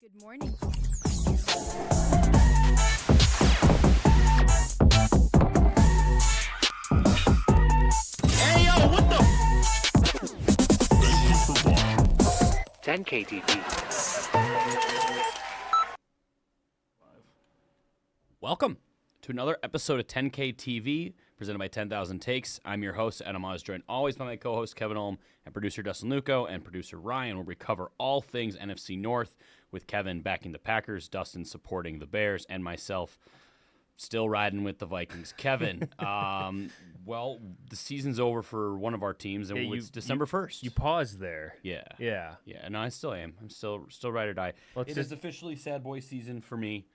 Good morning. Hey, yo, what the? 10K TV. Welcome to another episode of 10K TV, presented by 10,000 Takes. I'm your host, Adam Oz, joined always by my co-host, Kevin Olm, and producer Dustin Luco, and producer Ryan, where we cover all things NFC North, with Kevin backing the Packers, Dustin supporting the Bears, and myself still riding with the Vikings. Kevin, well, the season's over for one of our teams, and it's December 1st. You paused there. Yeah. Yeah. Yeah, and I still am. I'm still ride or die. It is officially sad boy season for me.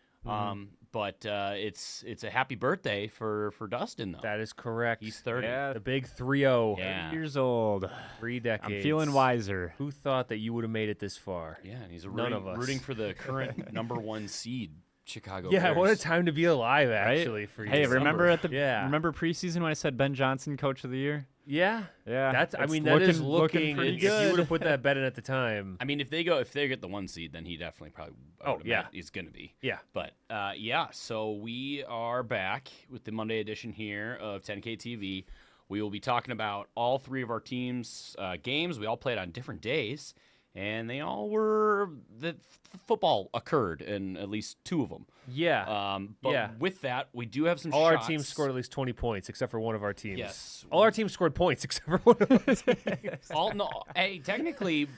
But it's a happy birthday for Dustin, though. That is correct. He's 30. Yeah. The big 3-0. Yeah. 30 years old. 3 decades. I'm feeling wiser. Who thought that you would have made it this far? Yeah, and he's None of us. rooting for the current number one seed, Chicago Yeah, Bears. what a time to be alive, actually, for you. Hey, remember Yeah. remember preseason when I said Ben Johnson, Coach of the Year? Yeah. Yeah, That it's is looking looking pretty if you good. would have put that bet in at the time. I mean, if they get the one seed, then he definitely probably. He's gonna be. Yeah. But yeah, so we are back with the Monday edition here of 10K TV. We will be talking about all three of our teams' games. We all played on different days, and they all were football occurred in at least two of them. Yeah. But Yeah. with that, we do have some. All our shots. teams scored at least 20 points, except for one of our teams. Yes. All our teams scored points, except for one of our teams. Hey, technically,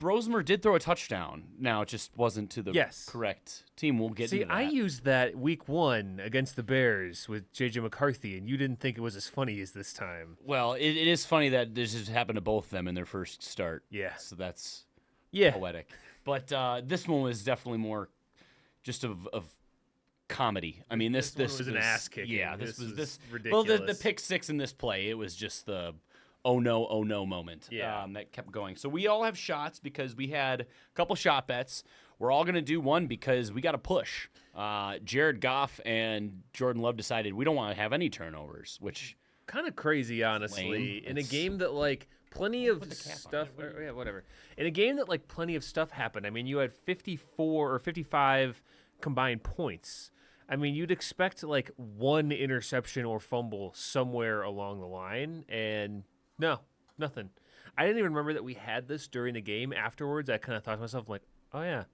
Brosmer did throw a touchdown. Now it just wasn't to the correct team. We'll get See, into that. I used that week 1 against the Bears with J.J. McCarthy, and you didn't think it was as funny as this time. Well, it is funny that this has happened to both of them in their first start. Yeah. So that's Yeah. poetic. But this one was definitely more just of comedy. I mean, this was an ass kicking. Yeah, This was Well, the ridiculous. pick six in this play, it was just the oh no moment. Yeah. That kept going. So we all have shots because we had a couple shot bets. We're all gonna do one because we got to push. Jared Goff and Jordan Love decided we don't want to have any turnovers, which Kind of crazy, honestly. lame. In a It's- game that, like, plenty of the cap on stuff. it. Yeah, whatever. In a game that, like, plenty of stuff happened. I mean, you had 54 or 55 combined points. I mean, you'd expect, like, one interception or fumble somewhere along the line, and no, nothing. I didn't even remember that we had this during the game. Afterwards, I kind of thought to myself, like, oh, yeah.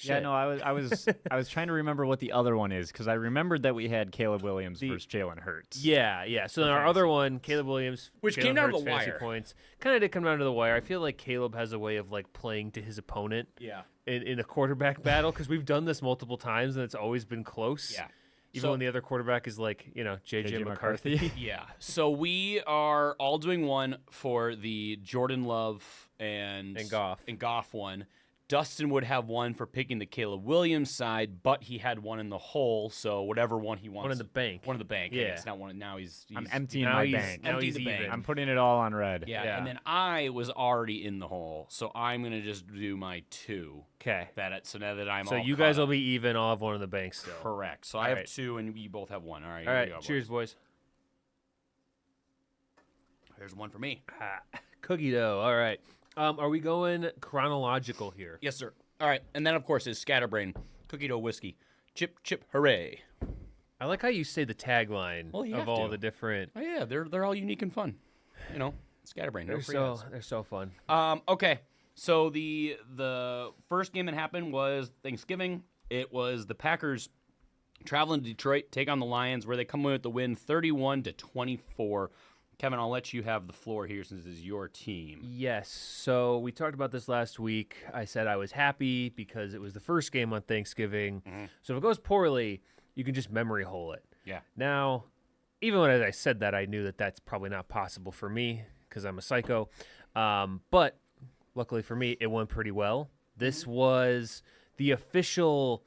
Yeah, Shit. no, I was trying to remember what the other one is because I remembered that we had Caleb Williams versus Jalen Hurts. Yeah. So then our other one, Caleb Williams, Which Jalen came down to Hurts, the fantasy wire. points, kind of did come down to the wire. I feel like Caleb has a way of like playing to his opponent. Yeah. In a quarterback battle, because we've done this multiple times and it's always been close. Yeah. Even So- when the other quarterback is like, JJ McCarthy. Yeah. So we are all doing one for the Jordan Love and Goff one. Dustin would have one for picking the Caleb Williams side, but he had one in the hole, so whatever one he wants. One in the bank. One in the bank. Yeah. It's not one. Now he's I'm emptying now my he's- bank. now Empty he's the bank. even. I'm putting it all on red. Yeah. Yeah. And then I was already in the hole, so I'm gonna just do my two. Okay. So now that I'm So all you guys caught will be even. I'll have one in the bank still. up. Correct. So I All have right. two, and we both have one. All right. All here we right. go, Cheers, boys. There's one for me. Cookie dough. All right. Are we going chronological here? Yes, sir. All right, and then of course is Scatterbrain, cookie dough whiskey, chip chip hooray. I like how you say the tagline Well, you of have all to. the different. Oh yeah, they're all unique and fun. Scatterbrain. No free ads. They're so fun. Okay, so the first game that happened was Thanksgiving. It was the Packers traveling to Detroit, take on the Lions, where they come away with the win, 31-24. Kevin, I'll let you have the floor here since this is your team. Yes. So we talked about this last week. I said I was happy because it was the first game on Thanksgiving. So if it goes poorly, you can just memory hole it. Yeah. Now, even when I said that, I knew that that's probably not possible for me because I'm a psycho. But luckily for me, it went pretty well. This was the official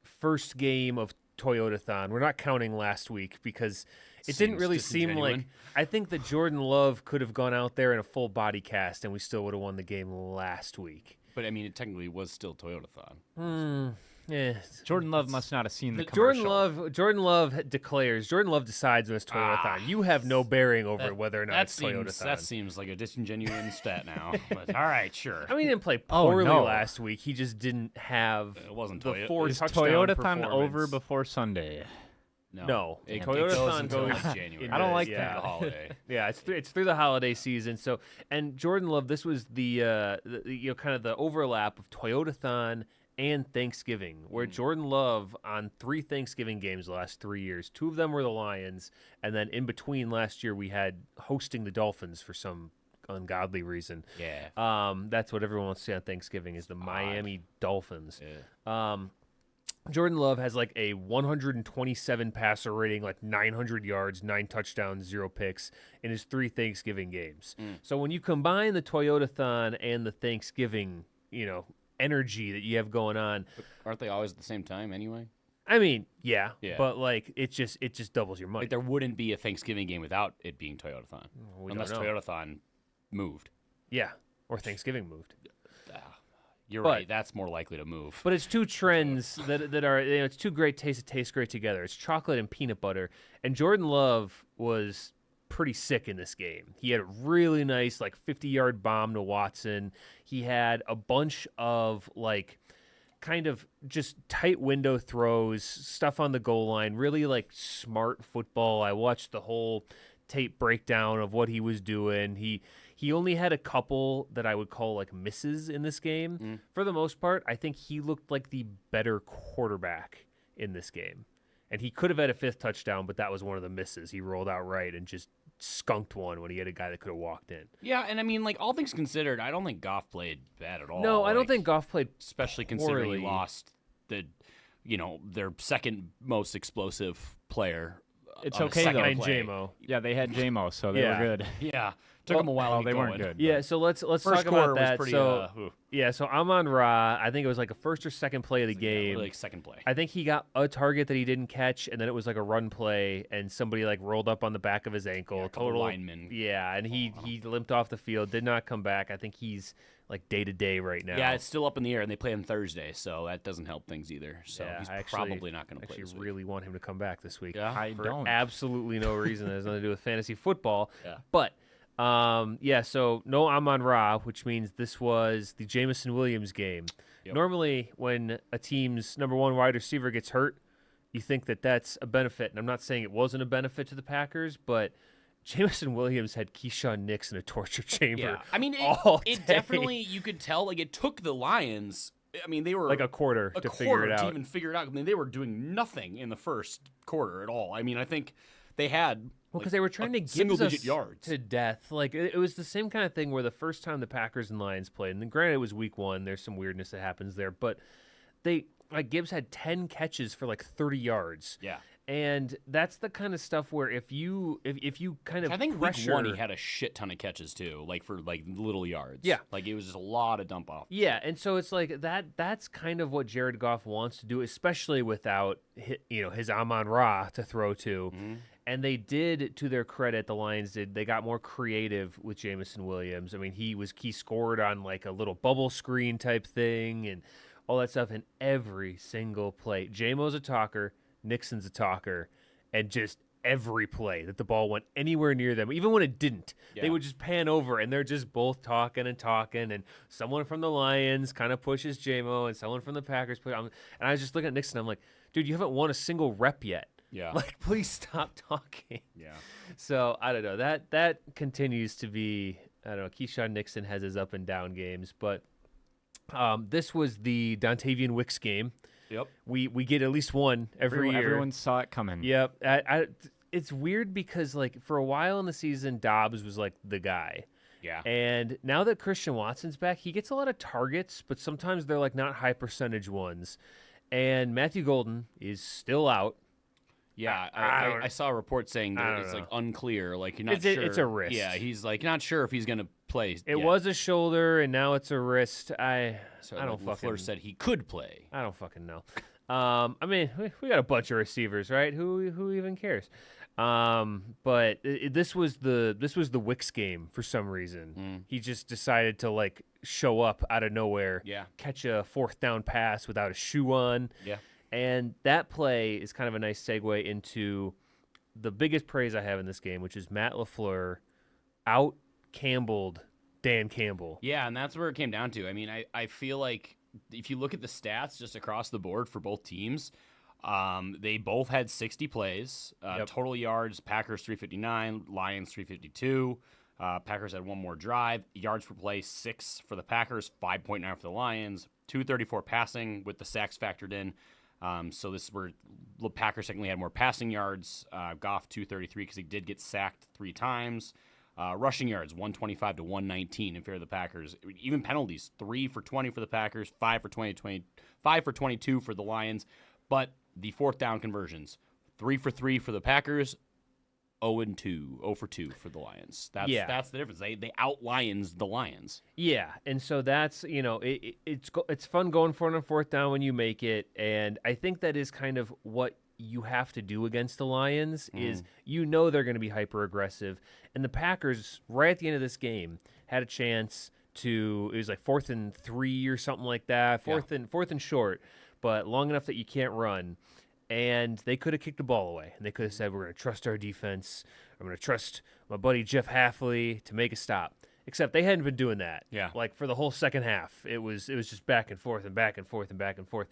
first game of Toyotathon. We're not counting last week because it didn't Seems really seem like. disingenuine. I think that Jordan Love could have gone out there in a full body cast and we still would have won the game last week. But I mean, it technically was still Toyotathon. Jordan Love must not have seen the Jordan commercial. Jordan Love declares. Jordan Love decides when it's Toyotathon. You have no bearing over whether or not it's Toyotathon. That seems like a disingenuous stat now. But all right, sure. I mean, he didn't play Oh, poorly no. last week. He just didn't have It wasn't the Toyota- 4 Is touchdown Toyotathon performance. over before Sunday? No. It Toyotathon goes until goes like January. I don't like It's that. the holiday. Yeah, it's through the holiday season. So, and Jordan Love, this was the kind of the overlap of Toyotathon and Thanksgiving, where Jordan Love on 3 Thanksgiving games the last 3 years. 2 of them were the Lions, and then in between last year we had hosting the Dolphins for some ungodly reason. Yeah. That's what everyone wants to see on Thanksgiving is the Miami Dolphins. Yeah. Jordan Love has like a 127 passer rating, like 900 yards, 9 touchdowns, 0 picks in his 3 Thanksgiving games. So when you combine the Toyotathon and the Thanksgiving, energy that you have going on, Aren't they always at the same time anyway? I mean, yeah. Yeah. But like it just doubles your money. Like there wouldn't be a Thanksgiving game without it being Toyotathon. We Unless don't know. Toyotathon moved. Yeah, or Thanksgiving moved. You're But- right. That's more likely to move. But it's 2 trends that are it's 2 great tastes that taste great together. It's chocolate and peanut butter. And Jordan Love was pretty sick in this game. He had a really nice 50-yard bomb to Watson. He had a bunch of kind of just tight window throws, stuff on the goal line, really smart football. I watched the whole tape breakdown of what he was doing. He only had a couple that I would call misses in this game. For the most part, I think he looked like the better quarterback in this game. And he could have had a 5th touchdown, but that was one of the misses. He rolled out right and just skunked one when he had a guy that could have walked in. Yeah, and I mean, all things considered, I don't think Goff played bad at all. No, I don't think Goff played especially considering poorly. he lost their second most explosive player. It's on the okay, second though. Behind play. JMO. Yeah, they had JMO, so they Yeah. were good. Yeah, took him a while. Well, to they get weren't going. good. Yeah, so let's First talk quarter about that. was pretty. So yeah, so Amon Ra, I think it was a first or second play of the game. really second play. I think he got a target that he didn't catch, and then it was a run play, and somebody rolled up on the back of his ankle. Yeah, a couple total linemen. Yeah, and he limped off the field, did not come back. I think he's day to day right now. Yeah, it's still up in the air, and they play on Thursday, so that doesn't help things either. So Yeah, he's I probably not going to play actually this week. really want him to come back this week. Yeah, I For don't. absolutely no reason that has nothing to do with fantasy football. Yeah. But so no Amon Ra, which means this was the Jameson Williams game. Yep. Normally, when a team's number 1 wide receiver gets hurt, you think that that's a benefit. And I'm not saying it wasn't a benefit to the Packers, but Jameson Williams had Keyshawn Nix in a torture chamber. Yeah, I mean, all it day. definitely, you could tell, it took the Lions, I mean, they were a quarter a to quarter figure it to out. even figure it out. I mean, they were doing nothing in the first quarter at all. I mean, I think they had Because they were trying to give single-digit us yards. to death. It was the same kind of thing where the first time the Packers and Lions played, and granted it was week 1, there's some weirdness that happens there, but they Gibbs had 10 catches for 30 yards. Yeah. And that's the kind of stuff where if you kind of I think pressure, week 1 he had a shit ton of catches too, for little yards. Yeah. It was just a lot of dump off. Yeah, and so it's that's kind of what Jared Goff wants to do, especially without his Amon Ra to throw to. And they did, to their credit, the Lions did. They got more creative with Jameson Williams. I mean, he scored on a little bubble screen type thing and all that stuff in every single play. JMO's a talker, Nixon's a talker, and just every play that the ball went anywhere near them, even when it didn't, they Yeah. would just pan over and they're just both talking, and someone from the Lions kind of pushes JMO and someone from the Packers and I was just looking at Nixon, I'm like, dude, you haven't won a single rep yet. Yeah. Please stop talking. Yeah. So I don't know. That continues to be, I don't know. Keyshawn Nixon has his up and down games, but this was the Dontavian Wicks game. Yep. We get at least one every year. Everyone saw it coming. Yep. It's weird because for a while in the season, Dobbs was the guy. Yeah. And now that Christian Watson's back, he gets a lot of targets, but sometimes they're not high percentage ones. And Matthew Golden is still out. Yeah, I I saw a report saying that it's know. unclear. You're not It's sure. it's a wrist. Yeah, he's not sure if he's gonna play. It yet. was a shoulder, and now it's a wrist. I don't LaFleur fucking said he could play. I don't fucking know. I mean, we got a bunch of receivers, right? Who even cares? But this was the Wicks game for some reason. He just decided to like show up out of nowhere, catch a 4th down pass without a shoe on. Yeah. And that play is kind of a nice segue into the biggest praise I have in this game, which is Matt LaFleur out-Campbelled Dan Campbell. Yeah, and that's where it came down to. I mean, I feel like if you look at the stats just across the board for both teams, they both had 60 plays. Total yards, Packers 359, Lions 352. Packers had one more drive. Yards per play, 6 for the Packers, 5.9 for the Lions. 234 passing with the sacks factored in. So this is where the Packers technically had more passing yards. Goff 233 because he did get sacked 3 times. Rushing yards 125 to 119 in favor of the Packers. Even penalties 3 for 20 for the Packers, 5 for 5 for 22 for the Lions. But the 4th down conversions 3 for 3 for the Packers. 0 for 2 for the Lions. That's the difference. They out Lions the Lions. Yeah, and so that's it's fun going for it on 4th down when you make it, and I think that is kind of what you have to do against the Lions is they're going to be hyper aggressive, and the Packers right at the end of this game had a chance to it was like 4th and 3 or something like that, fourth and short, but long enough that you can't run. And they could have kicked the ball away. And they could have said, we're going to trust our defense. I'm going to trust my buddy Jeff Halfley to make a stop. Except they hadn't been doing that. Yeah. Like for the whole second half, it was just back and forth and back and forth and back and forth.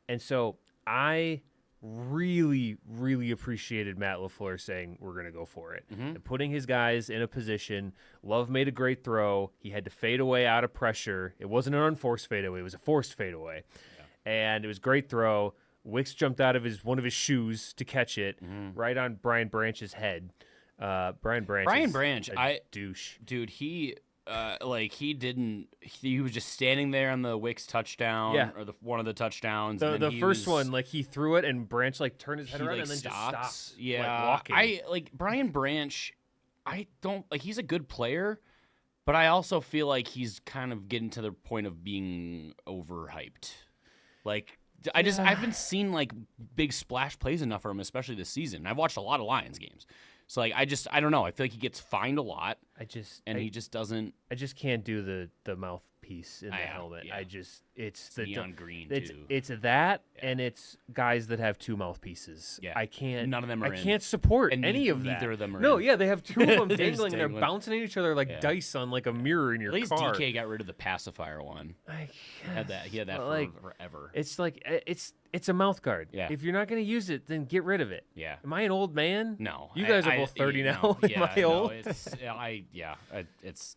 And so I really, really appreciated Matt LaFleur saying, we're going to go for it. And putting his guys in a position. Love made a great throw. He had to fade away out of pressure. It wasn't an unforced fadeaway. It was a forced fadeaway. Yeah. And it was a great throw. Wicks jumped out of one of his shoes to catch it right on Brian Branch's head. Brian Branch, douche. Dude, he was just standing there on the Wicks touchdown or one of the touchdowns. The first one, like he threw it and Branch like turned his head around and then just stopped. Yeah, walking. I like Brian Branch. I don't like he's a good player, but I also feel like he's kind of getting to the point of being overhyped. Like. I haven't seen like big splash plays enough for him, especially this season. I've watched a lot of Lions games, so like I don't know. I feel like he gets fined a lot. He just doesn't. I just can't do the mouthpiece in the helmet. Yeah. It's the neon green too. It's that and it's guys that have 2 mouthpieces. Yeah, I can't. None of them are. I can't support and any of that. Neither of them are. No, in. yeah, they have 2 of them They're dangling and they're bouncing at each other like dice on like a mirror in your car. At least car. DK got rid of the pacifier one. He had that forever. It's like it's a mouth guard. Yeah. If you're not going to use it, then get rid of it. Yeah. Am I an old man? No. You guys are both 30 now. Am I old? It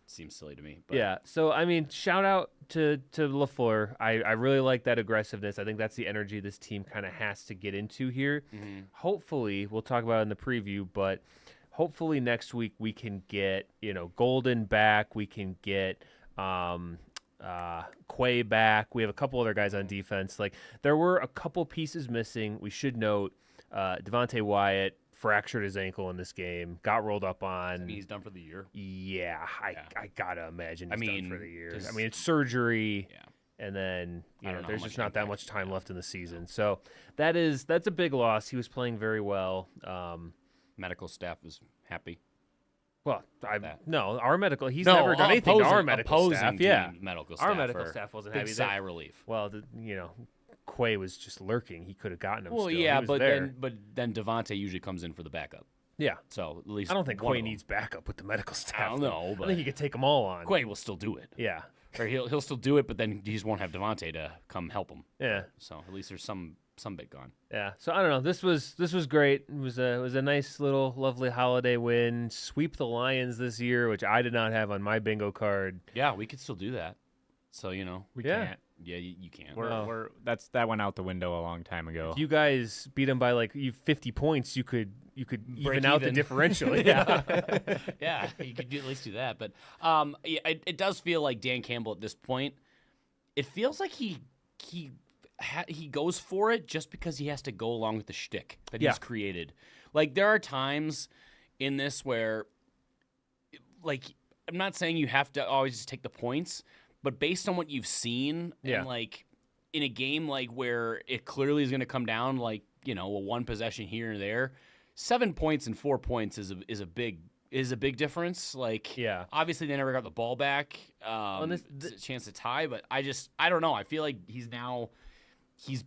seems silly to me. But. Yeah. So I mean, shout out to LaFleur. I really like that aggressiveness. I think that's the energy this team kind of has to get into here. Hopefully, we'll talk about it in the preview, but hopefully next week we can get Golden back. We can get Quay back. We have a couple other guys on defense. Like there were a couple pieces missing. We should note Devontae Wyatt fractured his ankle in this game, got rolled up on. I mean, he's done for the year. Yeah, I gotta imagine he's done for the year. I mean, it's surgery. Yeah. And then there's just not that much time left in the season. Yeah. So that's a big loss. He was playing very well. Medical staff was happy. Well, our medical. He's never done anything to our medical staff. Yeah, medical staff. Our medical staff wasn't happy. Big sigh of relief. Well, Quay was just lurking. He could have gotten him. Well, still. yeah, but then Devontae usually comes in for the backup. Yeah. So at least I don't think Quay needs backup with the medical staff. I don't know, but I think he could take them all on. Quay will still do it. Yeah. Or he'll still do it, but then he just won't have Devontae to come help him. Yeah. So at least there's some bit gone. Yeah. So I don't know. This was great. It was a nice little lovely holiday win. Sweep the Lions this year, which I did not have on my bingo card. Yeah, we could still do that. So we can't. Yeah, you can't. That went out the window a long time ago. If you guys beat them by like 50 points, you could even out the differential. Yeah, yeah, you could at least do that. But it does feel like Dan Campbell at this point. It feels like he goes for it just because he has to go along with the shtick that he's created. Like there are times in this where, like, I'm not saying you have to always just take the points, but based on what you've seen and like in a game like where it clearly is going to come down like, a one possession here and there, 7 points and 4 points is a big difference. Like, Yeah. obviously they never got the ball back. It's a chance to tie, but I don't know. I feel like he's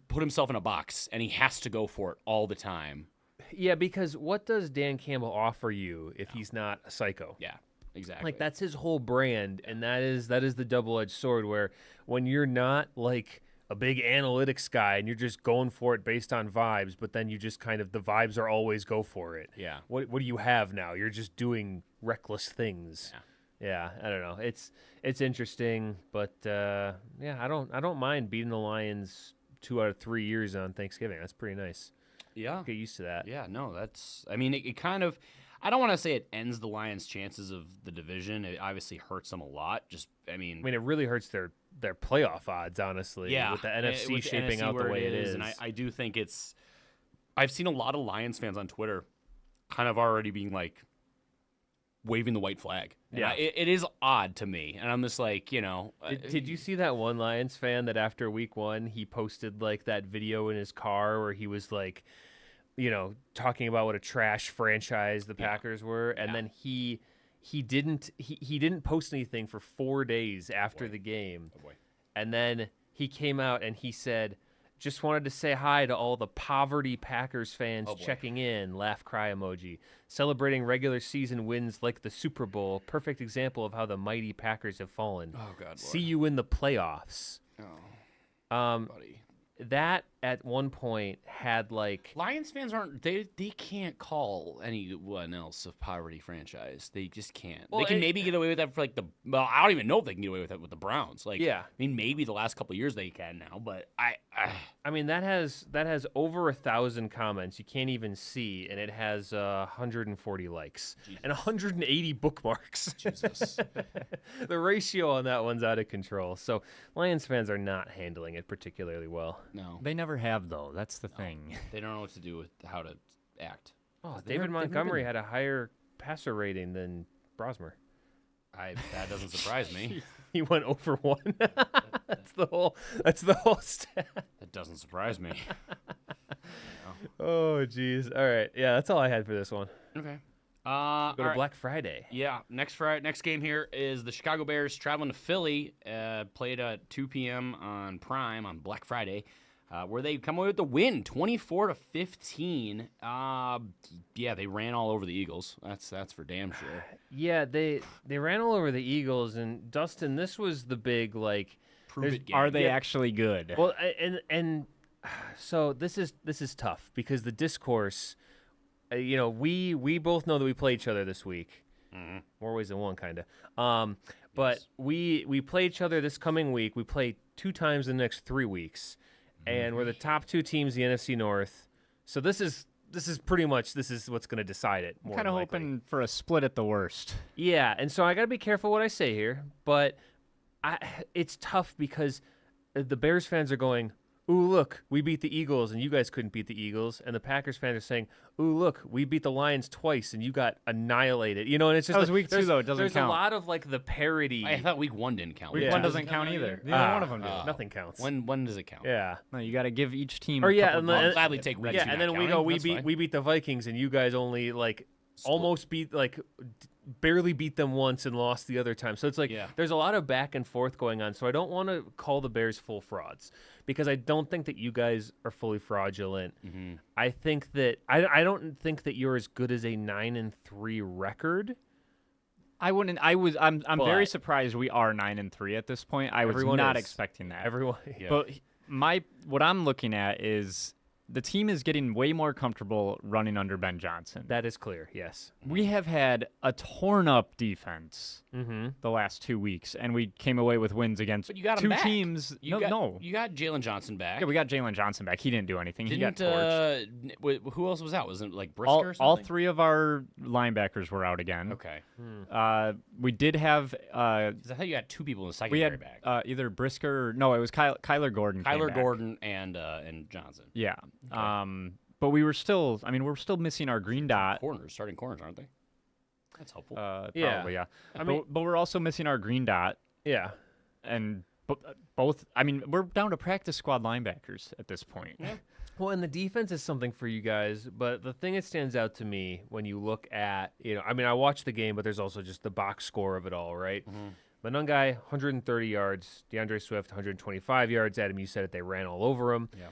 put himself in a box and he has to go for it all the time. Yeah, because what does Dan Campbell offer you if he's not a psycho? Yeah, exactly. Like, that's his whole brand, and that is the double-edged sword where when you're not like a big analytics guy and you're just going for it based on vibes, but then you just kind of the vibes are always go for it. Yeah. What do you have now? You're just doing reckless things. Yeah, I don't know. It's interesting, but I don't mind beating the Lions 2 out of 3 years on Thanksgiving. That's pretty nice. Yeah. Get used to that. Yeah, no, it kind of, I don't want to say it ends the Lions' chances of the division. It obviously hurts them a lot. I mean, it really hurts their playoff odds, honestly. Yeah. With the NFC with the shaping NFC out the where way it is. And I do think I've seen a lot of Lions fans on Twitter kind of already being like, waving the white flag. And Yeah. it is odd to me. And I'm just like, Did you see that one Lions fan that after week 1, he posted like that video in his car where he was like, talking about what a trash franchise the Packers were, and then he didn't post anything for 4 days after the game. Oh boy. And then he came out and he said, "Just wanted to say hi to all the poverty Packers fans checking in, laugh cry emoji. Celebrating regular season wins like the Super Bowl. Perfect example of how the mighty Packers have fallen. Oh God. Lord. See you in the playoffs." Buddy. That at one point had like Lions fans they can't call anyone else a poverty franchise. They just can't. Well, they can maybe get away with that for like I don't even know if they can get away with that with the Browns. Like, Yeah. I mean, maybe the last couple of years they can now, but I mean that has over 1,000 comments you can't even see, and it has 140 likes and 180 bookmarks. Jesus. The ratio on that one's out of control. So Lions fans are not handling it particularly well. No, They never have, though. That's the thing. they don't know what to do with how to act. Oh, they've David never Montgomery been- had a higher passer rating than Brosmer. That doesn't surprise me. He went over 1. That's the whole stat. That doesn't surprise me. Oh, jeez. All right. Yeah, that's all I had for this one. Okay. Go All to right. Black Friday. Yeah, next game here is the Chicago Bears traveling to Philly. Played at 2 p.m. on Prime on Black Friday, where they come away with the win, 24-15. They ran all over the Eagles. That's for damn sure. Yeah, they ran all over the Eagles, and Dustin, this was the big like. Prove it game. Are they actually good? Well, and so this is tough because the discourse. We both know that we play each other this week. Mm-hmm. More ways than one, kind of. But we play each other this coming week. We play 2 times in the next 3 weeks, and we're the top 2 teams in the NFC North. So this is pretty much what's going to decide it. More Kind of than likely. hoping for a split at the worst. Yeah, and so I got to be careful what I say here, but it's tough because the Bears fans are going, "Ooh, look, we beat the Eagles, and you guys couldn't beat the Eagles." And the Packers fans are saying, "Ooh, look, we beat the Lions twice, and you got annihilated." And it's just That was like, week 2, though. It doesn't there's count. a lot of like the parody. I thought week 1 didn't count. Week Yeah. 1 doesn't count either. Neither one of them did. Nothing counts. When does it count? Yeah. No, you got to give each team. Or a yeah, couple and months. I'll gladly take week 2 Yeah, not and then we counting. go, That's fine. we beat the Vikings, and you guys only like almost beat barely beat them once and lost the other time. So it's like there's a lot of back and forth going on. So I don't want to call the Bears full frauds because I don't think that you guys are fully fraudulent. Mm-hmm. I think that I don't think that you're as good as a 9-3 record. I wouldn't. I'm very But- surprised we are 9-3 at this point. I was Everyone not is. expecting that. Everyone, Yeah. But what I'm looking at is the team is getting way more comfortable running under Ben Johnson. that is clear. Yes. We have had a torn up defense Mm-hmm. the last 2 weeks, and we came away with wins against But you got him 2 back. teams. You No. got Jalen Johnson back. Yeah, we got Jalen Johnson back. He didn't do anything. He got Didn't torched. who else was out? Was it like Brisker all, or something? all 3 of our linebackers were out again. Okay. We did have 'Cause I thought you had 2 people in the we secondary had back. either Brisker. No, it was Kyler Gordon. came Kyler back. Gordon and Johnson. Yeah. But we were still. I mean, we're still missing our green dot. Starting corners, aren't they? That's helpful. Probably, Yeah. yeah. I mean- but we're also missing our green dot, Yeah. and both. I mean, we're down to practice squad linebackers at this point. Well, and the defense is something for you guys, but the thing that stands out to me when you look at, I mean, I watched the game, but there's also just the box score of it all, right? Manungai, 130 yards. DeAndre Swift, 125 yards. Adam, you said it. They ran all over him. Yeah.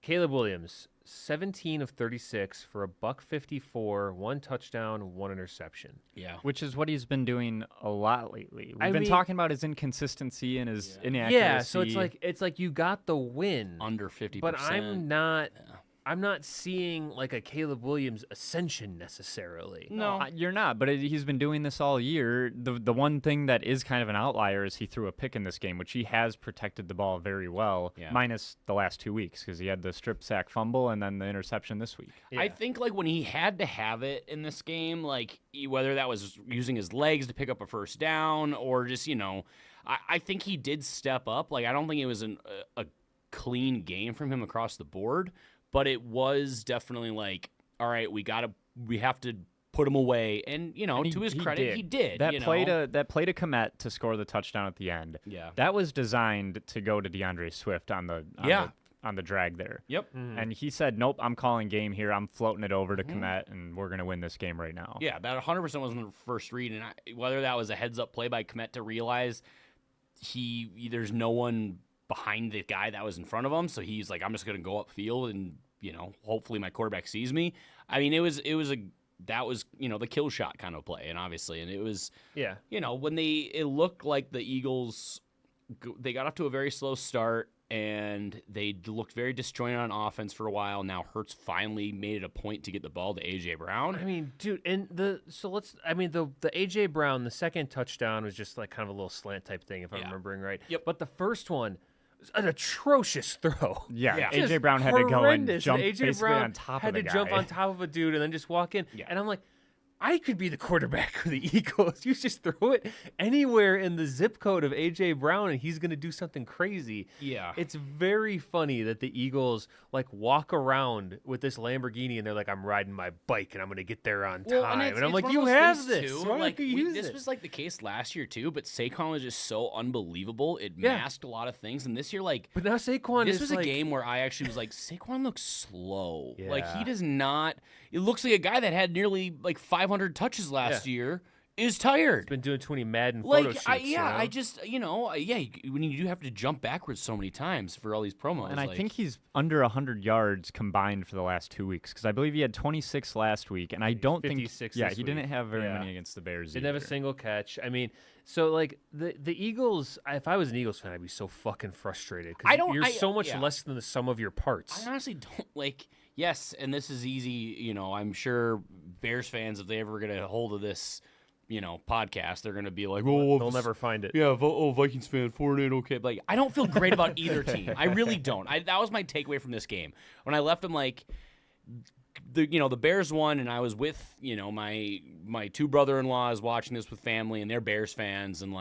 Caleb Williams, 17 of 36 for $154, 1 touchdown, 1 interception. Yeah. Which is what he's been doing a lot lately. I We've been mean- talking about his inconsistency and his inaccuracy. Yeah, so it's like you got the win, Under 50%. but I'm not seeing like a Caleb Williams ascension necessarily. No. You're not, but he's been doing this all year. The one thing that is kind of an outlier is he threw a pick in this game, which he has protected the ball very well, minus the last 2 weeks because he had the strip sack fumble and then the interception this week. I think like when he had to have it in this game, like whether that was using his legs to pick up a first down or just, I think he did step up. Like I don't think it was a clean game from him across the board. But it was definitely like, all right, we have to put him away, and to his credit, he did. That play to Komet to score the touchdown at the end. Yeah, that was designed to go to DeAndre Swift on the drag there. Yep. And he said, "Nope, I'm calling game here. I'm floating it over to Komet, and we're gonna win this game right now." Yeah, that 100% wasn't the first read, and whether that was a heads up play by Komet to realize there's no one behind the guy that was in front of him, so he's like, I'm just gonna go upfield and hopefully my quarterback sees me. I mean, it was the kill shot kind of play, and obviously, and it was when it looked like the Eagles, they got off to a very slow start and they looked very disjointed on offense for a while. Now Hurts finally made it a point to get the ball to A.J. Brown. I mean, dude, and the A.J. Brown, the second touchdown was just like kind of a little slant type thing, if I'm remembering right. Yep. But the first one was an atrocious throw. Yeah. Just A.J. Brown had to go and horrendous. jump A.J. basically Brown on top had of the to jump guy. on top of a dude and then just walk in. Yeah. And I'm like, I could be the quarterback of the Eagles. You just throw it anywhere in the zip code of A.J. Brown, and he's going to do something crazy. Yeah. It's very funny that the Eagles, walk around with this Lamborghini, and they're like, I'm riding my bike, and I'm going to get there on time. And I'm like, you have this. Why don't you use this it? was like the case last year, too, but Saquon was just so unbelievable. It masked a lot of things, and this year, But now Saquon this is was a game where I actually was like, Saquon looks slow. Yeah. Like, he does not – it looks like a guy that had nearly, 500 touches last year is tired. been doing too many Madden photo shoots. I just, when you do have to jump backwards so many times for all these promos. And I think he's under 100 yards combined for the last 2 weeks because I believe he had 26 last week, and I don't think 56 he this didn't week. have very many against the Bears. Didn't have a single catch. I mean, so the Eagles. If I was an Eagles fan, I'd be so fucking frustrated because you're so much less than the sum of your parts. I honestly don't like. Yes, and this is easy. I'm sure Bears fans, if they ever get a hold of this, podcast, they're gonna be like, "Oh, They'll never find it." Yeah, Vikings fan, 4-8, okay. But I don't feel great about either team. I really don't. That was my takeaway from this game. When I left them, the Bears won, and I was with my two brother-in-laws watching this with family, and they're Bears fans, and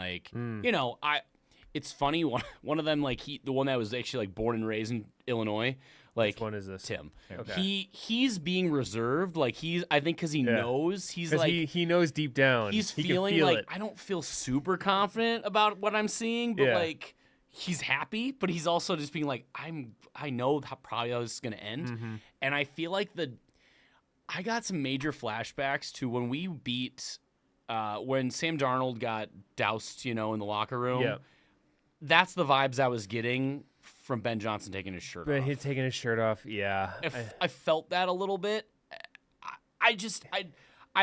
it's funny. One of them, the one that was actually born and raised in Illinois. Which one is this? Tim. Okay. He's being reserved. I think because he knows he knows deep down. He's he feeling can feel it. I don't feel super confident about what I'm seeing, but he's happy, but he's also just being I know probably how this is gonna end, and I feel like I got some major flashbacks to when we beat when Sam Darnold got doused, in the locker room. Yeah. That's the vibes I was getting from Ben Johnson taking his shirt off. He's taking his shirt off. Yeah. I felt that a little bit. I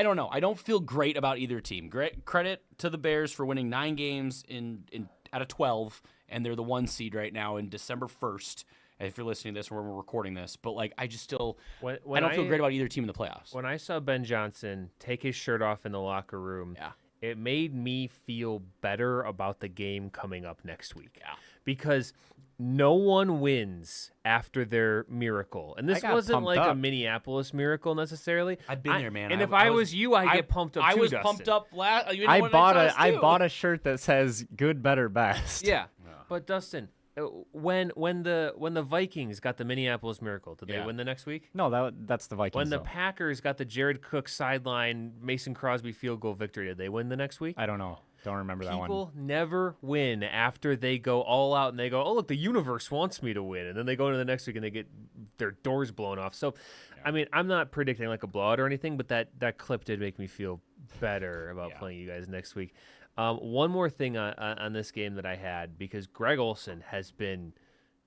don't know. I don't feel great about either team. Great credit to the Bears for winning 9 games in out of 12, and they're the 1 seed right now in December 1st. If you're listening to this when we're recording this, but I just still I don't feel great about either team in the playoffs. When I saw Ben Johnson take his shirt off in the locker room, it made me feel better about the game coming up next week. Yeah. Because no one wins after their miracle. And this wasn't like a Minneapolis miracle necessarily. I've been there, man. And if I was you, I'd get pumped up too, I was Dustin. pumped up last. I bought a shirt that says good, better, best. Yeah. But Dustin, when the Vikings got the Minneapolis Miracle, did they win the next week? No, that's the Vikings. When the though. Packers got the Jared Cook sideline Mason Crosby field goal victory, did they win the next week? I don't know. Don't remember that one. People never win after they go all out and they go, oh, look, the universe wants me to win. And then they go into the next week and they get their doors blown off. So, I mean, I'm not predicting like a blowout or anything, but that clip did make me feel better about playing you guys next week. One more thing on this game that I had, because Greg Olson has been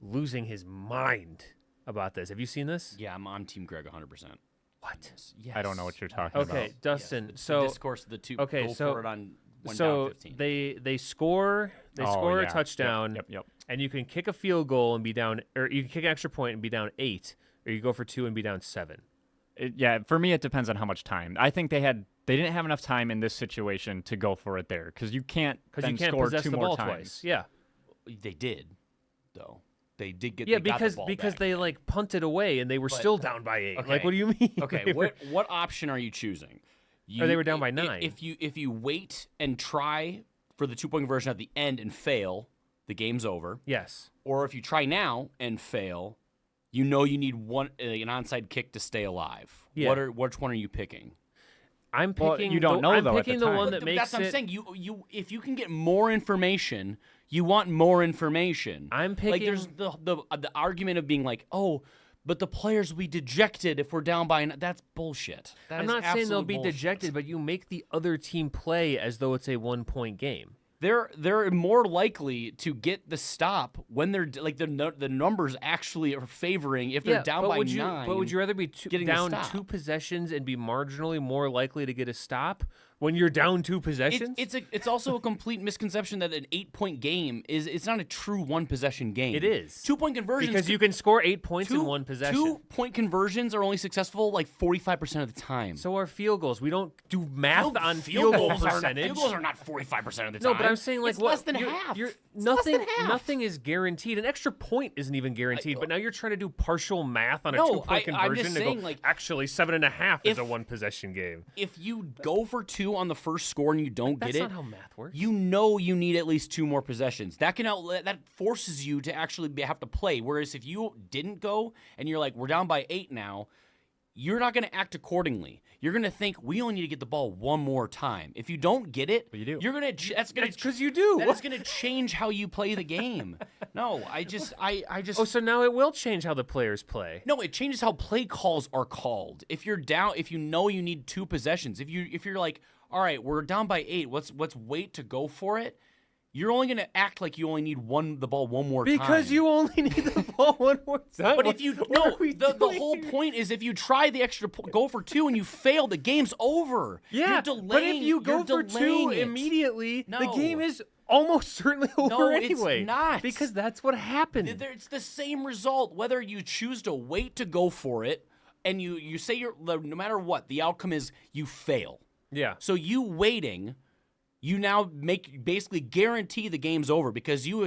losing his mind about this. Have you seen this? Yeah, I'm on Team Greg 100%. What? Yes. I don't know what you're talking about. Okay, Dustin. Yes. So the discourse of the two. okay, go so for it on one so down 15. they score a touchdown, Yep. and you can kick a field goal and be down, or you can kick an extra point and be down 8, or you go for 2 and be down 7. For me, it depends on how much time. I think they didn't have enough time in this situation to go for it there, because you can't score possess 2 the more ball times. twice. Yeah. They did, though. They did get. Yeah, they got the ball because back. they like punted away and they were still down by 8. Okay. Like, what do you mean? Okay, what option are you choosing? Or they were down by 9. If you wait and try for the 2-point conversion at the end and fail, the game's over. Yes. Or if you try now and fail, you know you need an onside kick to stay alive. Yeah. Which one are you picking? I'm picking. you don't know, I'm though, at the picking the time. one that But makes that's what I'm it. saying. You if you can get more information, you want more information. I'm picking. Like there's the argument of being like, oh, but the players will be dejected if we're down by. That's bullshit. That I'm is not saying they'll absolute be bullshit. dejected, but you make the other team play as though it's a 1-point game. They're more likely to get the stop when they're like the numbers actually are favoring if they're down but by would 9. But would you rather be getting the down stop. 2 possessions and be marginally more likely to get a stop when you're down 2 possessions? It's also a complete misconception that an 8-point game it's not a true 1-possession game. It is. 2-point conversions because you can score 8 points in 1 possession. 2-point conversions are only successful like 45% of the time. So are field goals. We don't do math on field goal percentage. Field goals are not 45% of the time. No, but I'm saying like it's what, less than half. You're, It's less than half. nothing is guaranteed. An extra point isn't even guaranteed. But now you're trying to do partial math on a No, 2-point conversion. I'm just to saying, go, like, actually 7.5 is if- a 1-possession game. If you go for 2 on the first score and you don't That's get it, not how math works. you know you need at least 2 more possessions. That that forces you to actually have to play. Whereas if you didn't go and you're like, we're down by 8 now, you're not going to act accordingly. You're going to think we only need to get the ball one more time. If you don't get it, But you do. You're going to that's going to because you do. That is going to change how you play the game. No, I just Oh, so now it will change how the players play. No, it changes how play calls are called. If you're down, if you know you need 2 possessions, if you're like, all right, we're down by 8, let's wait to go for it. You're only going to act like you only need the ball one more time. Because you only need the ball one more time. But if you the whole point is if you try the extra go for 2 and you fail, the game's over. yeah, you're delaying, but if you go you're for 2 delaying it. immediately, the No. game is almost certainly over No, it's anyway. not. Because that's what happened. It's the same result whether you choose to wait to go for it and you say no matter what the outcome is you fail. Yeah. So you waiting, you now basically guarantee the game's over because you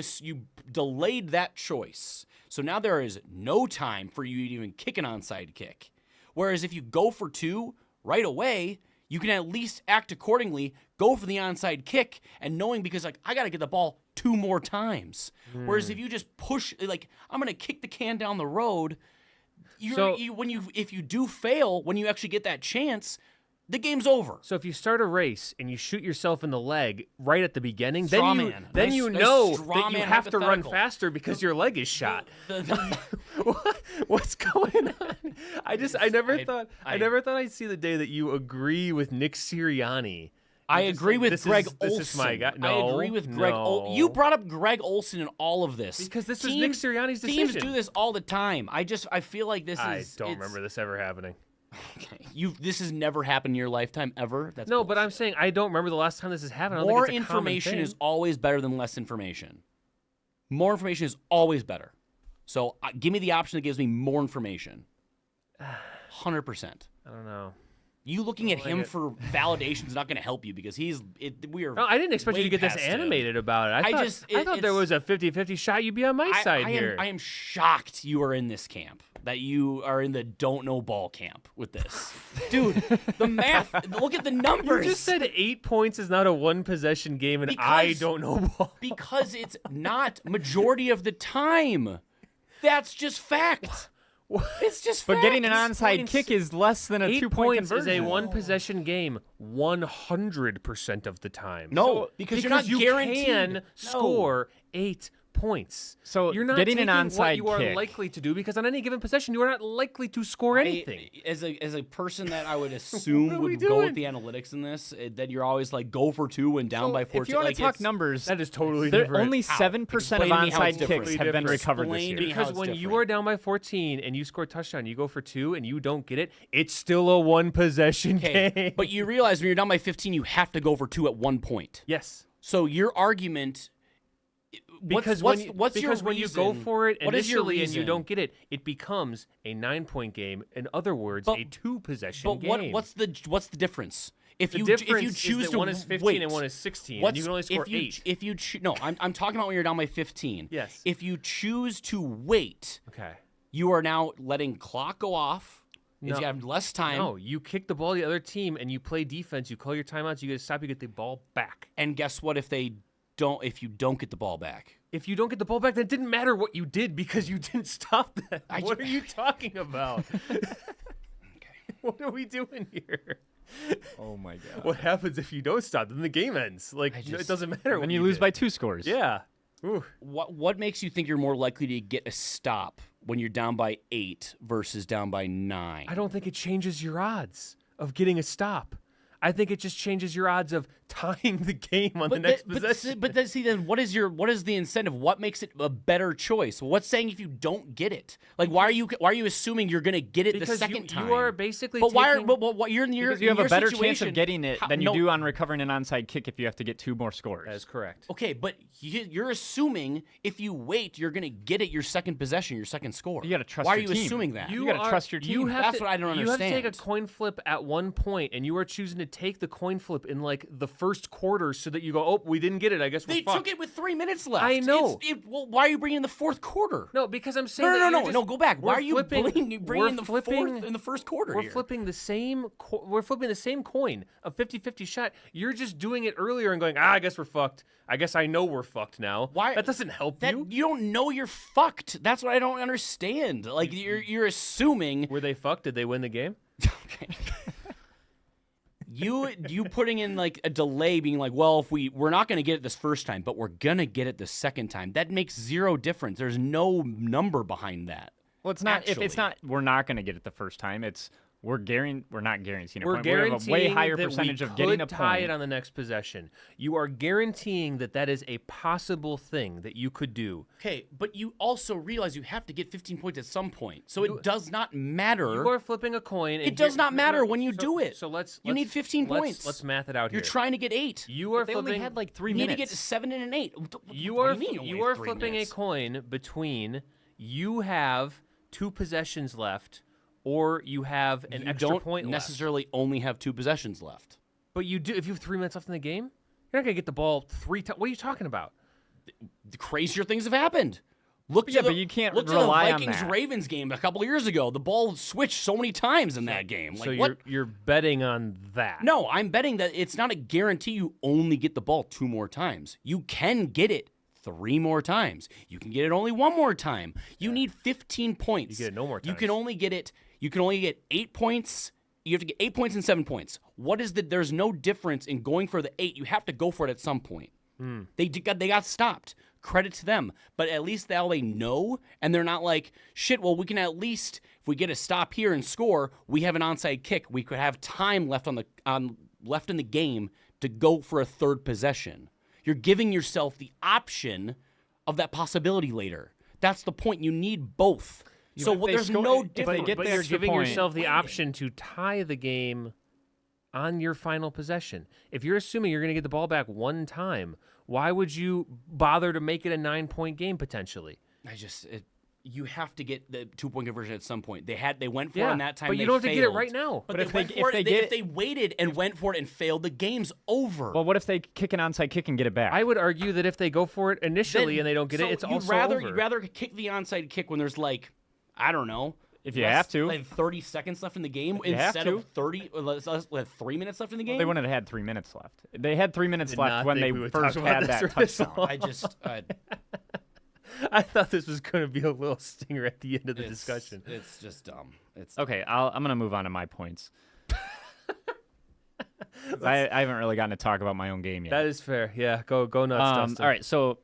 delayed that choice. So now there is no time for you to even kick an onside kick. Whereas if you go for 2 right away, you can at least act accordingly, go for the onside kick, and knowing because like I got to get the ball 2 more times. Whereas if you just push like I'm gonna kick the can down the road, if you do fail when you actually get that chance, the game's over. So if you start a race and you shoot yourself in the leg right at the beginning, Straw then man. you Nice know straw that you man have to run hypothetical. faster because your leg is shot. The- What's going on? I never I- thought I- I'd see the day that you agree with Nick Sirianni. I You're just agree like, with this Greg is, Olson. This is my guy. I No, agree with Greg Olson. You brought up Greg Olson in all of this. Because this was Nick Sirianni's Teams decision. do this all the time. I feel like this I is... don't remember this ever happening. Okay. This has never happened in your lifetime ever? That's No, but bullshit. I'm saying I don't remember the last time this has happened. I don't More think it's a common information thing. is always better than less information. More information is always better. So give me the option that gives me more information. 100%. I don't know. You looking at like him it. for validation is not going to help you because we are. No, I didn't expect you way to get this past him. animated about it. I thought there it's- was a 50-50 shot you'd be on my side here. I am shocked you are in this camp. That you are in the don't know ball camp with this. Dude, the math, look at the numbers. You just said 8 points is not a 1-possession game, and I Because- don't know ball. Because it's not majority of the time. That's just fact. It's just But getting an facts. onside points- kick is less than a 8 2-point points conversion. is a one-possession game 100% of the time. No, because you're not you guaranteed. can No. score 8 points. So you're not getting an taking what onside you are kick- likely to do, because on any given possession you are not likely to score anything. As a person that I would assume What are we would go with doing? the analytics in this, that you're always like go for 2 and down by 14. If you want like, to talk it's- numbers, That is totally there, different. only 7% of Explain to me how it's onside different. kicks have been recovered this Explain year. to me how Because it's when you different. are down by 14 and you score a touchdown, you go for 2 and you don't get it, it's still a one-possession game. Okay, but you realize when you're down by 15, you have to go for 2 at one point. Yes. So your argument, Because what's when your you go reason? for it What is your initially and you reason? don't get it, it becomes a 9-point game. In other words, But- a 2-possession But game. what's the difference? If the you difference if you choose is that to one is 15 wait, and one is 16, what's, and you can only score if you, 8. If you no, I'm talking about when you're down by 15. Yes. If you choose to wait, Okay. you are now letting clock go off. No. You have less time. No, you kick the ball to the other team and you play defense. You call your timeouts. You get to stop. You get the ball back. And guess what? If you don't get the ball back, If you don't get the ball back, then it didn't matter what you did because you didn't stop that. What are you talking about? What are we doing here? Oh my god. What happens if you don't stop? Then the game ends. Like it doesn't matter. And what you lose did. by 2 scores. Yeah. Ooh. what makes you think you're more likely to get a stop when you're down by 8 versus down by 9? I don't think it changes your odds of getting a stop. I think it just changes your odds of tying the game on the next possession. But see, then what is the incentive? What makes it a better choice? What's saying if you don't get it? Like, why are you assuming you're gonna get it the Because second time? you are basically. But why are taking- what you're in your Because you have in a your better chance situation, of getting it than you no, do on recovering an onside kick if you have to get 2 more scores. That is correct. Okay, but you're assuming if you wait, you're gonna get it your second possession, your second score. You gotta trust Why your are you team. assuming that? You gotta trust your team. That's what I don't You have to take a understand. coin flip at one point, and you are choosing to take the coin flip in like the first quarter, so that you go, "Oh, we didn't get it. I guess we're They fucked." took it with 3 minutes left. I know. Well, why are you bringing in the fourth quarter? No, because I'm saying No, go back. Why we're are you flipping- bringing we're in the flipping- fourth in the first quarter We're here? flipping the same. We're flipping the same coin, a 50-50 shot. You're just doing it earlier and going, I guess we're fucked. I guess I know we're fucked now. Why? That doesn't help That you. you don't know you're fucked. That's what I don't understand. Like you're assuming Were they fucked? Did they win the game? okay. You putting in like a delay, being like, well, if we're not going to get it this first time, but we're gonna get it the second time. That makes zero difference. There's no number behind that. Well, it's not. If it's Actually. not, we're not going to get it the first time. It's we're not guaranteeing a We're point. We have a guaranteeing way higher that percentage we of getting a could tie point. it on the next possession. You are guaranteeing that that is a possible thing that you could do. Okay, but you also realize you have to get 15 points at some point, so it does not matter. You are flipping a coin. And It does here- not matter no, when you so- do it. So let's. You need 15 points. Let's math it out You're here. trying to get 8. You are They flipping. only had like 3 You need minutes. to get 7 and an 8. You What are do you mean only you are 3 flipping minutes? a coin between you have 2 possessions left, or you have an You extra don't point left. necessarily only have 2 possessions left. But you do if you have 3 minutes left in the game. You're not gonna get the ball 3 times. What are you talking about? The crazier things have happened. Look Yeah, to the, but you can't look rely to on the that. Vikings-Ravens game a couple of years ago. The ball switched so many times in that game. Like So what? you're betting on that. No, I'm betting that it's not a guarantee you only get the ball 2 more times. You can get it 3 more times. You can get it only 1 more time. You need 15 points. You get it no more You times. can only get it. You can only get 8 points. You have to get 8 points and 7 points. There's no difference in going for the 8. You have to go for it at some point. They got stopped. Credit to them. But at least now they know, and they're not like, shit, well, we can at least, if we get a stop here and score, we have an onside kick. We could have time left left in the game to go for a third possession. You're giving yourself the option of that possibility later. That's the point. You need both. So if they there's score- no if they difference. get But there you're to the giving point- yourself the option to tie the game on your final possession. If you're assuming you're going to get the ball back 1 time, why would you bother to make it a 9-point game potentially? You have to get the 2-point conversion at some point. They went for it Yeah, on that time. but you they don't have to get it failed. right now. But But they if they if they waited and went for it and failed, the game's over. Well, what if they kick an onside kick and get it back? I would argue that if they go for it initially Then- and they don't get so it, it's you'd also rather over. you'd rather kick the onside kick when there's like, I don't know, If you have to. like 30 seconds left in the game you have instead to. of 30. Let's 3 minutes left in the game. They wouldn't have had 3 minutes left. They had 3 minutes Did left not when think they we would first talk about had this that for this touchdown. long. I just I thought this was going to be a little stinger at the end of the discussion. It's just dumb. It's Okay, I'm gonna move on to my points. I haven't really gotten to talk about my own game yet. That is fair. Yeah, go nuts, Dustin. All right, so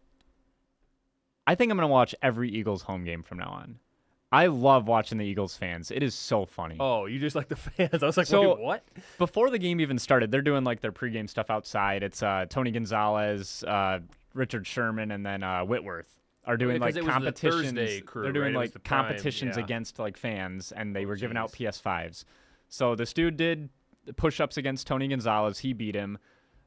I think I'm gonna watch every Eagles home game from now on. I love watching the Eagles fans. It is so funny. Oh, you just like the fans. I was like, So- wait, what? Before the game even started, they're doing like their pregame stuff outside. It's Tony Gonzalez, Richard Sherman, and then Whitworth are doing because like it was the competitions. Thursday crew, They're doing right? It was like the prime, competitions yeah. against like fans, and they were giving out jeez. PS5s. So this dude did push-ups against Tony Gonzalez. He beat him.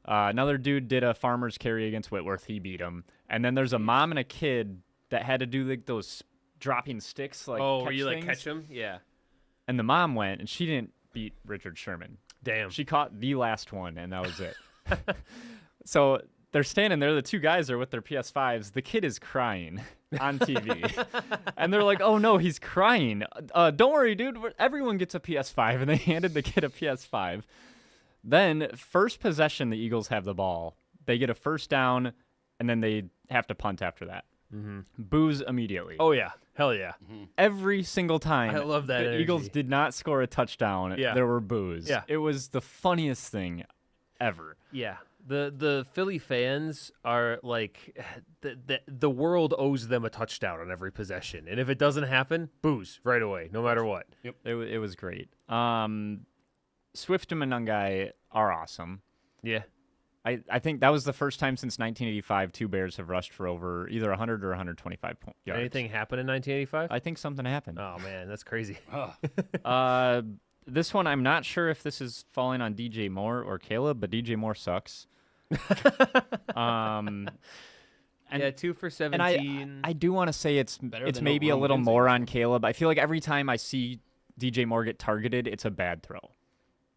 Another dude did a farmer's carry against Whitworth. He beat him. And then there's a mom and a kid that had to do like those dropping sticks. Like Oh, catch were you like things. catch them? Yeah. And the mom went, and she didn't beat Richard Sherman. Damn. She caught the last one, and that was it. So they're standing there. The two guys are with their PS5s. The kid is crying on TV. And they're like, oh, no, he's crying. Don't worry, dude. Everyone gets a PS5. And they handed the kid a PS5. Then, first possession, the Eagles have the ball. They get a first down, and then they have to punt after that. Boos immediately. Oh yeah. Hell yeah. Every single time. I love that The energy. Eagles did not score a touchdown. Yeah. There were boos. Yeah. It was the funniest thing ever. Yeah. The Philly fans are like the world owes them a touchdown on every possession, and if it doesn't happen, boos right away, no matter what. It was great. Swift and Monungai are awesome. Yeah. I think that was the first time since 1985 two Bears have rushed for over either 100 or 125 yards. Anything happened in 1985? I think something happened. Oh man, that's crazy. This one, I'm not sure if this is falling on DJ Moore or Caleb, but DJ Moore sucks. And, yeah, 2 for 17. and I do want to say it's Better it's than maybe no a little Roman more Lindsay. on Caleb. I feel like every time I see DJ Moore get targeted, it's a bad throw.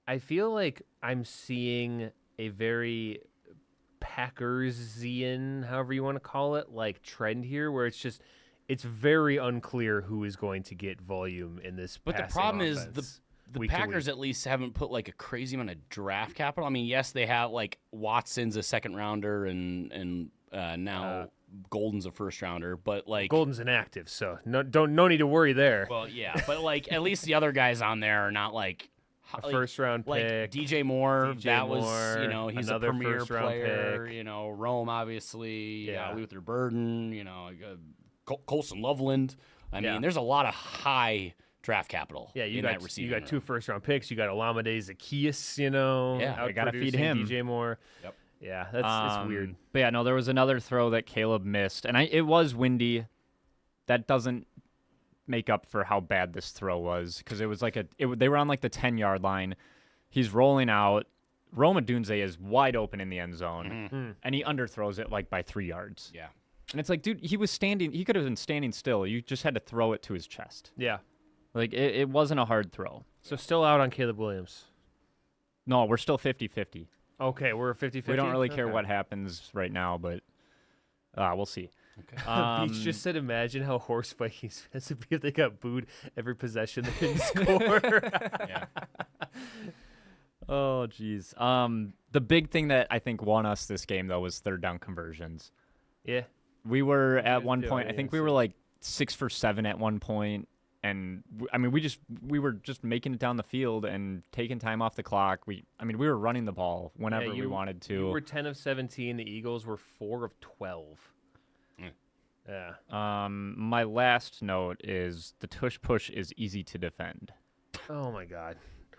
I feel like I'm seeing a very Packersian, however you want to call it, like trend here, where it's very unclear who is going to get volume in this. But the passing problem is offense the week to Packers week. at least haven't put like a crazy amount of draft capital. I mean, yes, they have like Watson's a second rounder and now Golden's a first rounder, but like Golden's inactive, so no need to worry there. well, yeah, but like at least the other guys on there are not like A first round like pick. DJ Moore. DJ that was Moore, he's a another premier first round player. pick. Rome obviously. Yeah. Luther Burden. Colson Loveland. I mean, Yeah. there's a lot of high draft capital. Yeah, you in that got receiving you got 2 first round picks. You got Olamide Zaccheaus. Yeah, they gotta feed outproducing him. DJ Moore. Yep. Yeah, that's it's weird. But yeah, no, there was another throw that Caleb missed, and it was windy. That doesn't make up for how bad this throw was, because it was like they were on like the 10-yard line. He's rolling out. Roma Dunze is wide open in the end zone, and he underthrows it like by 3 yards. Yeah. And it's like, dude, he was standing. He could have been standing still. You just had to throw it to his chest. Yeah. Like it wasn't a hard throw. So still out on Caleb Williams. No, we're still 50-50. Okay, we're 50-50. We don't really care Okay. what happens right now, but we'll see. Okay. Beach just said, imagine how horse Vikings fans would be if they got booed every possession they didn't score. Yeah. Oh, jeez. The big thing that I think won us this game, though, was third down conversions. Yeah. We were at guys one do? point, I I think didn't we see were it. like 6 for 7 at one point, and I mean, we were just making it down the field and taking time off the clock. We were running the ball whenever we wanted to. You were 10 of 17. The Eagles were 4 of 12. Yeah. My last note is the tush push is easy to defend. Oh my God.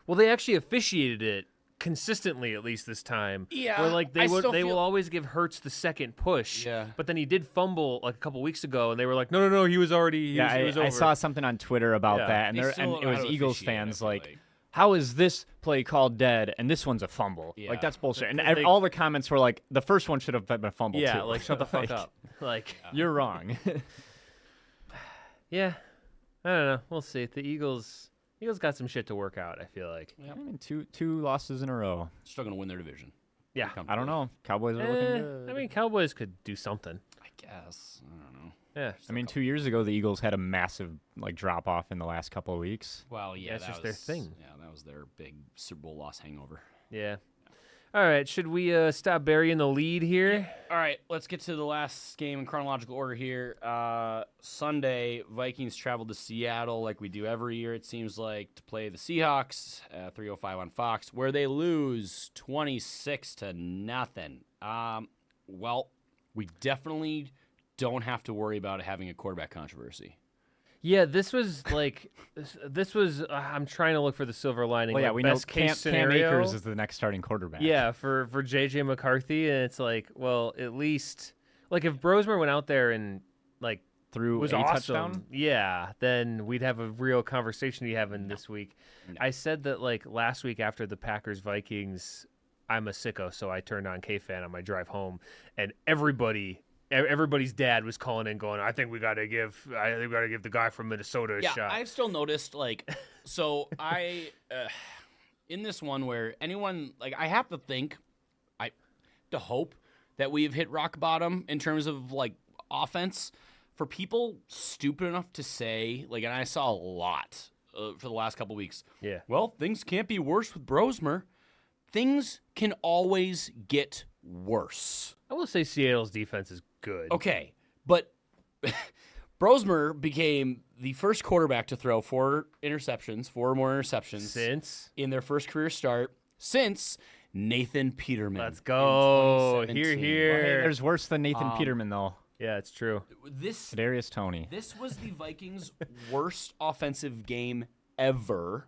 Well, they actually officiated it consistently, at least this time. Yeah, Where like I they still will feel- always give Hurts the second push. Yeah. But then he did fumble like a couple weeks ago, and they were like, no, he was already. He was I over. saw something on Twitter about Yeah. that, and, They there, still and it don't know was how to Eagles officiate it, I fans feel like, how is this play called dead and this one's a fumble? Yeah. Like, that's bullshit. And They- all the comments were like, the first one should have been a fumble, Yeah, too. like shut the fuck Like, up. Like, You're wrong. yeah, I don't know. We'll see. The Eagles got some shit to work out, I feel like. I mean, two losses in a row. Still gonna win their division. Yeah. I don't know. Cowboys are looking good. I mean, Cowboys could do something. I guess. I don't know. Yeah. I mean, 2 years ago, the Eagles had a massive drop off in the last couple of weeks. Well, yeah, That's that just their was- thing. Yeah, that was their big Super Bowl loss hangover. Yeah. All right, should we stop burying the lead here? All right, let's get to the last game in chronological order here. Sunday, Vikings traveled to Seattle like we do every year, it seems like, to play the Seahawks, 3:05 on Fox, where they lose 26-0. Well, we definitely don't have to worry about having a quarterback controversy. Yeah, this was like, I'm trying to look for the silver lining. Well, yeah, like we know best case Cam scenario. Akers is the next starting quarterback. Yeah, for J.J. McCarthy, and it's like, well, at least, like, if Brosmer went out there and, like, threw was a awesome, touchdown. yeah, then we'd have a real conversation you having this week. No. I said that, like, last week after the Packers-Vikings, I'm a sicko, so I turned on K-Fan on my drive home, and everybody's dad was calling in going, I think we got to give the guy from Minnesota a shot. Yeah, I've still noticed, like, so in this one where anyone, like, I have to think, to hope that we've hit rock bottom in terms of, like, offense. For people stupid enough to say, like, and I saw a lot for the last couple weeks. Yeah. Well, things can't be worse with Brosmer. Things can always get worse. I will say Seattle's defense is good. Okay, but Brosmer became the first quarterback to throw four more interceptions Since? in their first career start since Nathan Peterman. Let's go. in Hear, 2017. hear. Well, hey, there's worse than Nathan Peterman though. Yeah, it's true. This Kadarius Toney. This was the Vikings' worst offensive game ever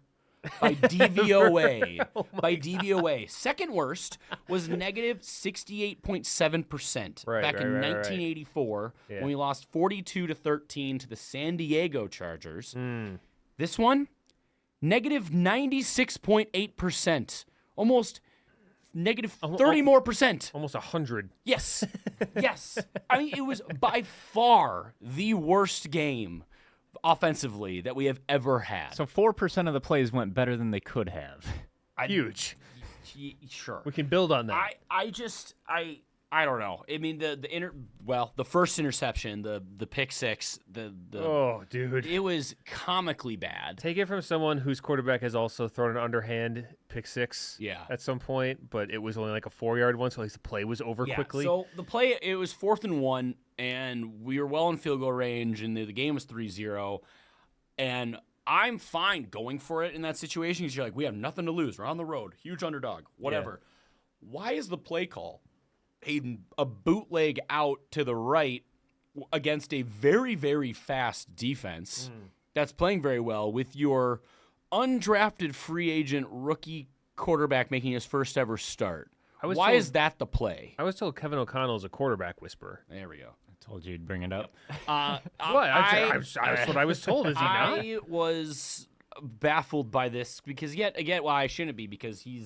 by DVOA. By DVOA. Second worst was negative 68.7% back in 1984 when we lost 42-13 to the San Diego Chargers. This one, negative 96.8%. Almost negative 30 more percent. Almost 100. Yes. Yes. I mean, it was by far the worst game offensively that we have ever had. So 4% of the plays went better than they could have. Huge. Sure. We can build on that. I don't know. I mean, the first interception, the pick six, oh, dude. it was comically bad. Take it from someone whose quarterback has also thrown an underhand pick six at some point, but it was only like a 4-yard one, so at least the play was over quickly. So the play, it was 4th and 1, and we were well in field goal range, and the game was 3-0, and I'm fine going for it in that situation because you're like, we have nothing to lose. We're on the road. Huge underdog. Whatever. Yeah. Why is the play call a bootleg out to the right against a very, very fast defense that's playing very well with your undrafted free agent rookie quarterback making his first ever start? Why is that the play? I was told Kevin O'Connell's a quarterback whisperer. There we go. I told you you'd bring it up. That's what I was told. Is he not? I was baffled by this because yet again, well, I shouldn't be because he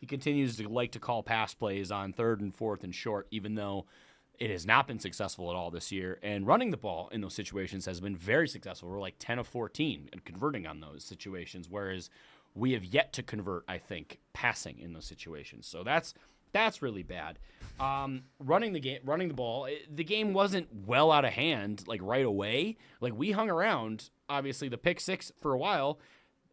continues to like to call pass plays on 3rd and 4th and short, even though it has not been successful at all this year. And running the ball in those situations has been very successful. We're like 10 of 14 and converting on those situations, whereas we have yet to convert, I think, passing in those situations. So that's really bad. Running the ball, the game wasn't well out of hand like right away. Like we hung around, obviously the pick six for a while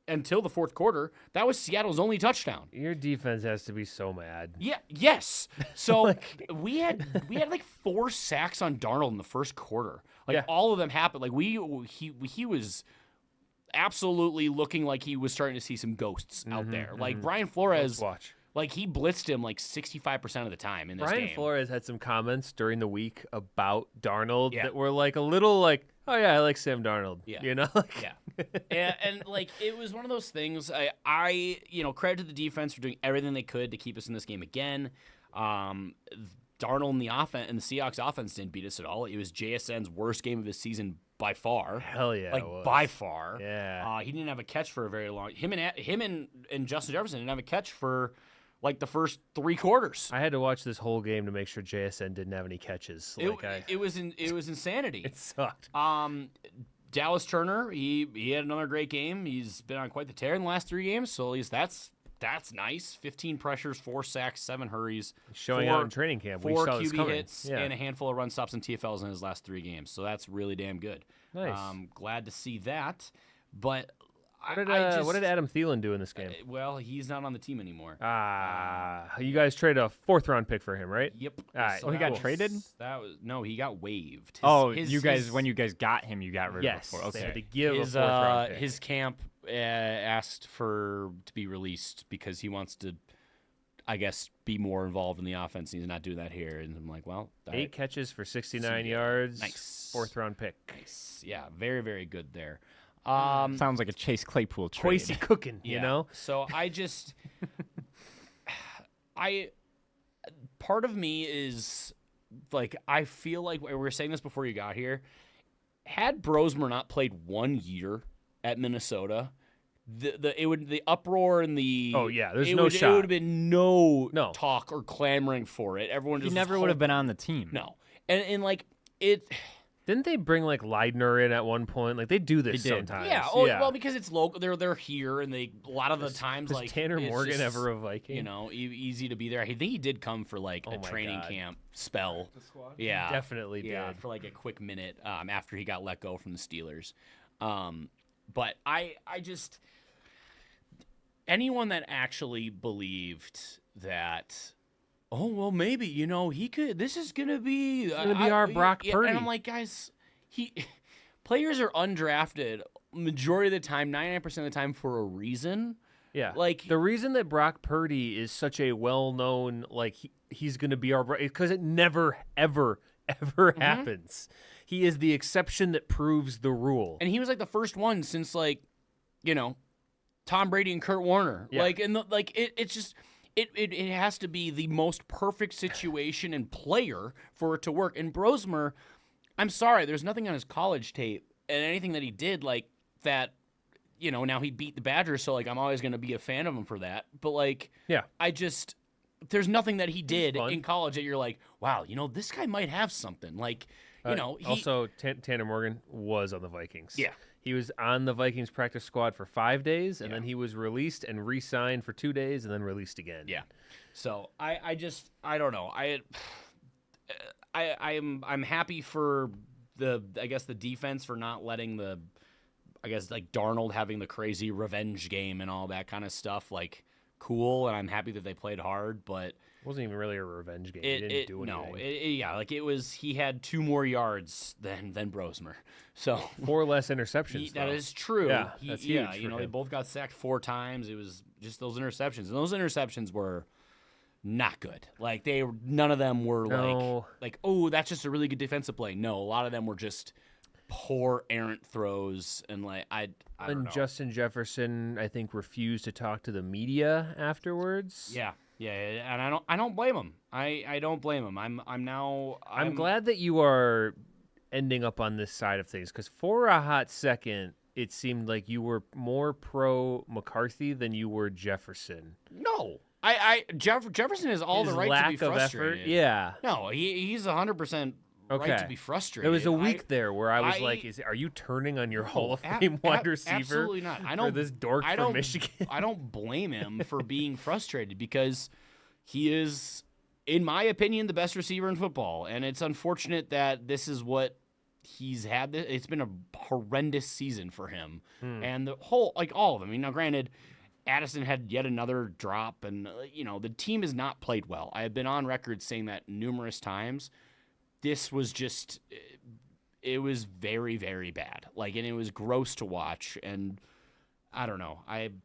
until the 4th quarter. That was Seattle's only touchdown. Your defense has to be so mad. Yeah. Yes. So we had like 4 sacks on Darnold in the first quarter. Like all of them happened. Like he was absolutely looking like he was starting to see some ghosts out there. Like Brian Flores. Like, he blitzed him like 65% of the time in this game. Brian Flores had some comments during the week about Darnold that were like a little like, oh, yeah, I like Sam Darnold. Yeah. You know? and like, it was one of those things. I credit to the defense for doing everything they could to keep us in this game again. Darnold and the Seahawks offense didn't beat us at all. It was JSN's worst game of the season by far. Hell yeah. Like, by far. Yeah. He didn't have a catch for a very long. Him and Justin Jefferson didn't have a catch for like the first 3 quarters. I had to watch this whole game to make sure JSN didn't have any catches. It was insanity. It sucked. Dallas Turner, he had another great game. He's been on quite the tear in the last 3 games, so at least that's nice. 15 pressures, 4 sacks, 7 hurries. Showing out in training camp. 4 QB hits and a handful of run stops and TFLs in his last 3 games. So that's really damn good. Nice. Glad to see that. But What did Adam Thielen do in this game? Well, he's not on the team anymore. You guys traded a 4th-round pick for him, right? Yep. All right. So he got traded? No, he got waived. When you guys got him, you got rid Yes, of him. they Okay. had to give a 4th-round pick. His camp asked to be released because he wants to, I guess, be more involved in the offense. He's not doing that here, and I'm like, well, 8 catches for 69 yards. Nice. 4th-round pick. Nice. Yeah, very, very good there. Sounds like a Chase Claypool trade. Kwesi cooking, Yeah. you know? So I just, part of me is like, I feel like we were saying this before you got here. Had Brosmer not played 1 year at Minnesota, the uproar and the there's it no would, shot. It would have been no No. talk or clamoring for it. Everyone He just never would have been on the team. no, and like it. Didn't they bring like Leidner in at one point? Like they do this They did. sometimes. Yeah, well, because it's local, they're here, and they a lot of the times Was like Tanner it's Morgan just, ever a Viking? You know, easy to be there. I think he did come for like a my training God. camp spell. Yeah, Definitely yeah, did. for like a quick minute after he got let go from the Steelers. But I just anyone that actually believed that. Oh well, maybe he could. This is gonna be our Brock Purdy. and I'm like, guys, players are undrafted majority of the time, 99% of the time for a reason. Yeah, Like the reason that Brock Purdy is such a well-known, like he's going to be our, because it never, ever, ever happens. He is the exception that proves the rule. and he was like the first one since like, Tom Brady and Kurt Warner. Yeah. Like and it's just. It has to be the most perfect situation and player for it to work. And Brosmer, I'm sorry, there's nothing on his college tape and anything that he did like that. Now he beat the Badgers, so like I'm always going to be a fan of him for that. But like, Yeah. there's nothing that he did fun. in college that you're like, wow, this guy might have something. Like, he also, Tanner Morgan was on the Vikings. Yeah. He was on the Vikings practice squad for 5 days, and then he was released and re-signed for 2 days, and then released again. Yeah. So I don't know. I'm happy for the defense for not letting like Darnold having the crazy revenge game and all that kind of stuff. Like cool, and I'm happy that they played hard, but It wasn't even really a revenge game. He didn't do anything. He had 2 more yards than Brosmer. So 4 less interceptions. that though. is true. Yeah, that's huge for they him. both got sacked 4 times. It was just those interceptions, and those interceptions were not good. Like none of them were No. like oh, that's just a really good defensive play. No, a lot of them were just poor errant throws, and like I don't And know. Justin Jefferson, I think, refused to talk to the media afterwards. Yeah, and I don't blame him. I don't blame him. I'm glad that you are ending up on this side of things, because for a hot second, it seemed like you were more pro McCarthy than you were Jefferson. No, Jefferson has all His the right lack to be of frustrated. effort. Yeah. No, he's 100% right Okay. to be frustrated. There was a week there where I was I- like, "Are you turning on your No, Hall of ab- Fame wide ab- receiver Absolutely not. I for don't. this dork I from don't, Michigan?" I don't blame him for being frustrated because he is, in my opinion, the best receiver in football, and it's unfortunate that this is what he's had. It's been a horrendous season for him, and the whole all of them. I mean, now granted, Addison had yet another drop, and the team has not played well. I have been on record saying that numerous times. This was just, it was very, very bad. And it was gross to watch. And I don't know. I'm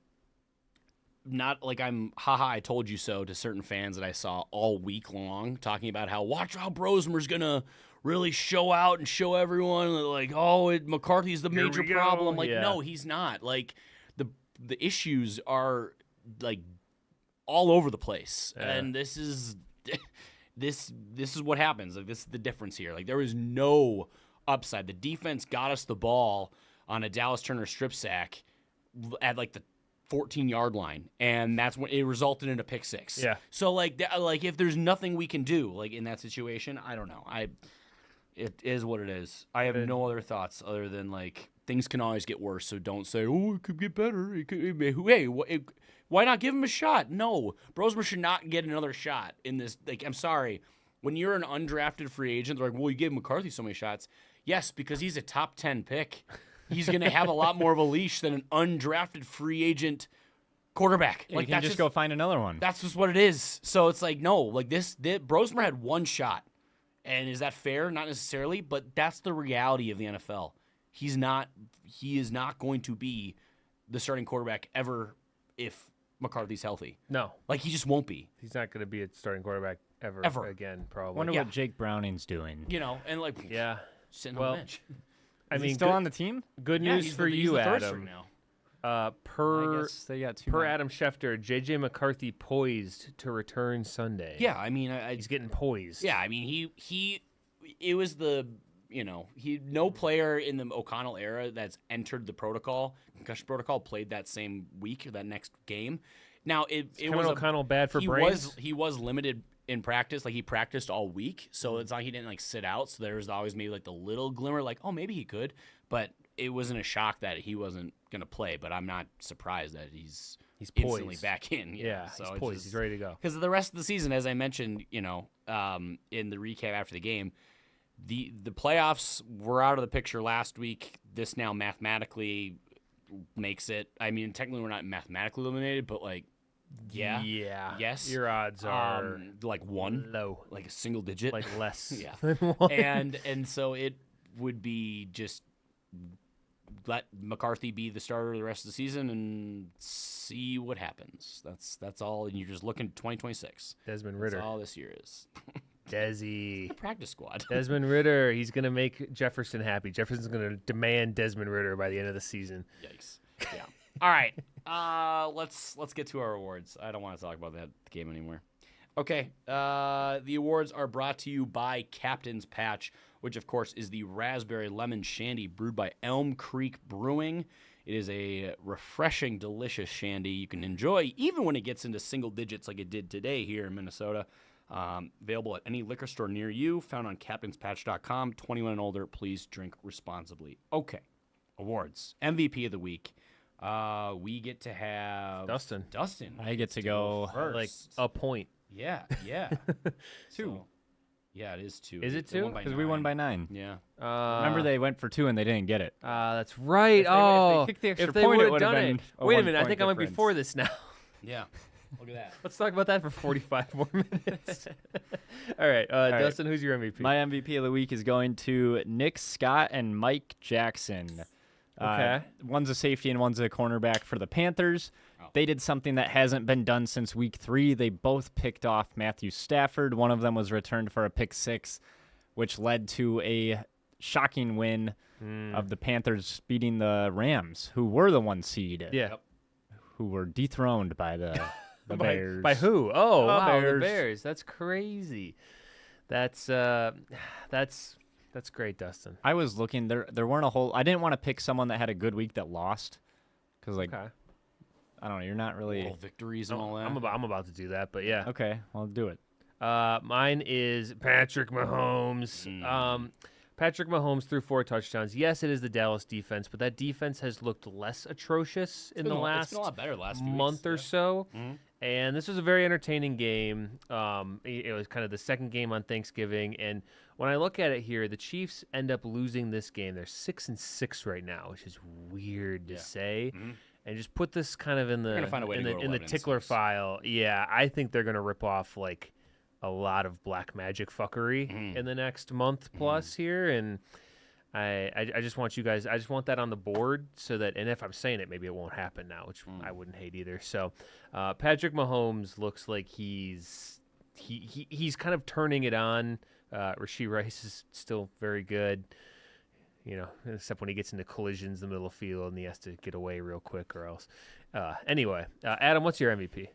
haha, I told you so to certain fans that I saw all week long talking about watch how Brosmer's going to really show out and show everyone McCarthy's the major we go. problem. Yeah. No, he's not. The issues are all over the place. Yeah. And this is this is what happens. This is the difference here. There is no upside. The defense got us the ball on a Dallas Turner strip sack at the 14-yard line, and that's when it resulted in a pick 6. Yeah. So if there's nothing we can do in that situation, I don't know. It is what it is. I have no other thoughts other than things can always get worse. So don't say, oh, it could get better. Why not give him a shot? No, Brosmer should not get another shot in this. I'm sorry. When you're an undrafted free agent, they're like, well, you gave McCarthy so many shots. Yes, because he's a top 10 pick. he's going to have a lot more of a leash than an undrafted free agent quarterback. You can just go find another one. That's just what it is. So it's like, no, like this Brosmer had one shot. And is that fair? Not necessarily, but that's the reality of the NFL. He is not going to be the starting quarterback ever if McCarthy's healthy. No. Like, he just won't be. He's not going to be a starting quarterback ever again, probably. Wonder what Jake Browning's doing. And like, sitting on the bench. I mean, still on the team? Good news for you, Adam. Per per Adam Schefter, J.J. McCarthy poised to return Sunday. Yeah, I mean, he's getting poised. Yeah, I mean, it was no player in the O'Connell era that's entered the concussion protocol, played that same week or that next game. Now, it was O'Connell bad for brains? He was limited in practice. Like, he practiced all week, so it's not he didn't like sit out. So there was always maybe like the little glimmer, like, oh, maybe he could, but it wasn't a shock that he wasn't gonna play. But I'm not surprised that he's instantly back in. Yeah, so he's poised. He's ready to go. Because the rest of the season, as I mentioned, in the recap after the game, the playoffs were out of the picture last week. This now mathematically makes it. I mean, technically we're not mathematically eliminated, but like, yes, your odds are like one, low, like a single digit, like less. Yeah, and so it would be just let McCarthy be the starter the rest of the season and see what happens. That's all, and you're just looking at 2026. Desmond Ritter. That's all this year is. Desi. Practice squad. Desmond Ritter. He's going to make Jefferson happy. Jefferson's going to demand Desmond Ritter by the end of the season. Yikes. Yeah. All right. Let's get to our awards. I don't want to talk about that game anymore. Okay. The awards are brought to you by Captain's Patch, which, of course, is the raspberry lemon shandy brewed by Elm Creek Brewing. It is a refreshing, delicious shandy you can enjoy even when it gets into single digits like it did today here in Minnesota. Available at any liquor store near you, found on captainspatch.com. 21 and older, please drink responsibly. Okay, awards. MVP of the week. We get to have Dustin. I get to go first. Like a point. Yeah. 2. So, yeah, it is 2. Is it They 2? won by Because we won by 9. Yeah. Remember, they went for 2 and they didn't get it. That's right. If they kicked the extra point, it would have been a Wait a minute. I 1-point think I went difference. before this now. Yeah. Look at that. Let's talk about that for 45 more minutes. All right. Dustin, who's your MVP? My MVP of the week is going to Nick Scott and Mike Jackson. Okay. One's a safety and one's a cornerback for the Panthers. They did something that hasn't been done since week 3. They both picked off Matthew Stafford. One of them was returned for a pick 6, which led to a shocking win of the Panthers beating the Rams, who were the 1 seed. Yeah. Who were dethroned by the Bears. By who? Oh, wow, Bears. the Bears. That's crazy. That's great, Dustin. I was looking. There weren't a whole. I didn't want to pick someone that had a good week that lost, because I don't know. You're not really Little victories and all that. I'm about to do that, but yeah. okay. I'll do it. Mine is Patrick Mahomes. Patrick Mahomes threw 4 touchdowns. Yes, it is the Dallas defense, but that defense has looked less atrocious in the last it's been a lot better the last few month weeks. or so. Mm-hmm. And this was a very entertaining game. It was kind of the second game on Thanksgiving. And when I look at it here, the Chiefs end up losing this game. They're 6-6 right now, which is weird to say. Mm-hmm. And just put this kind of in the find a way to go to in the 11-6. tickler file. Yeah, I think they're gonna rip off like a lot of black magic fuckery in the next month plus here, and I just want you guys. I just want that on the board so that, and if I'm saying it, maybe it won't happen now, which I wouldn't hate either. So, Patrick Mahomes looks like he's kind of turning it on. Rashee Rice is still very good, you know, except when he gets into collisions in the middle of the field and he has to get away real quick or else. Anyway, Adam, what's your MVP?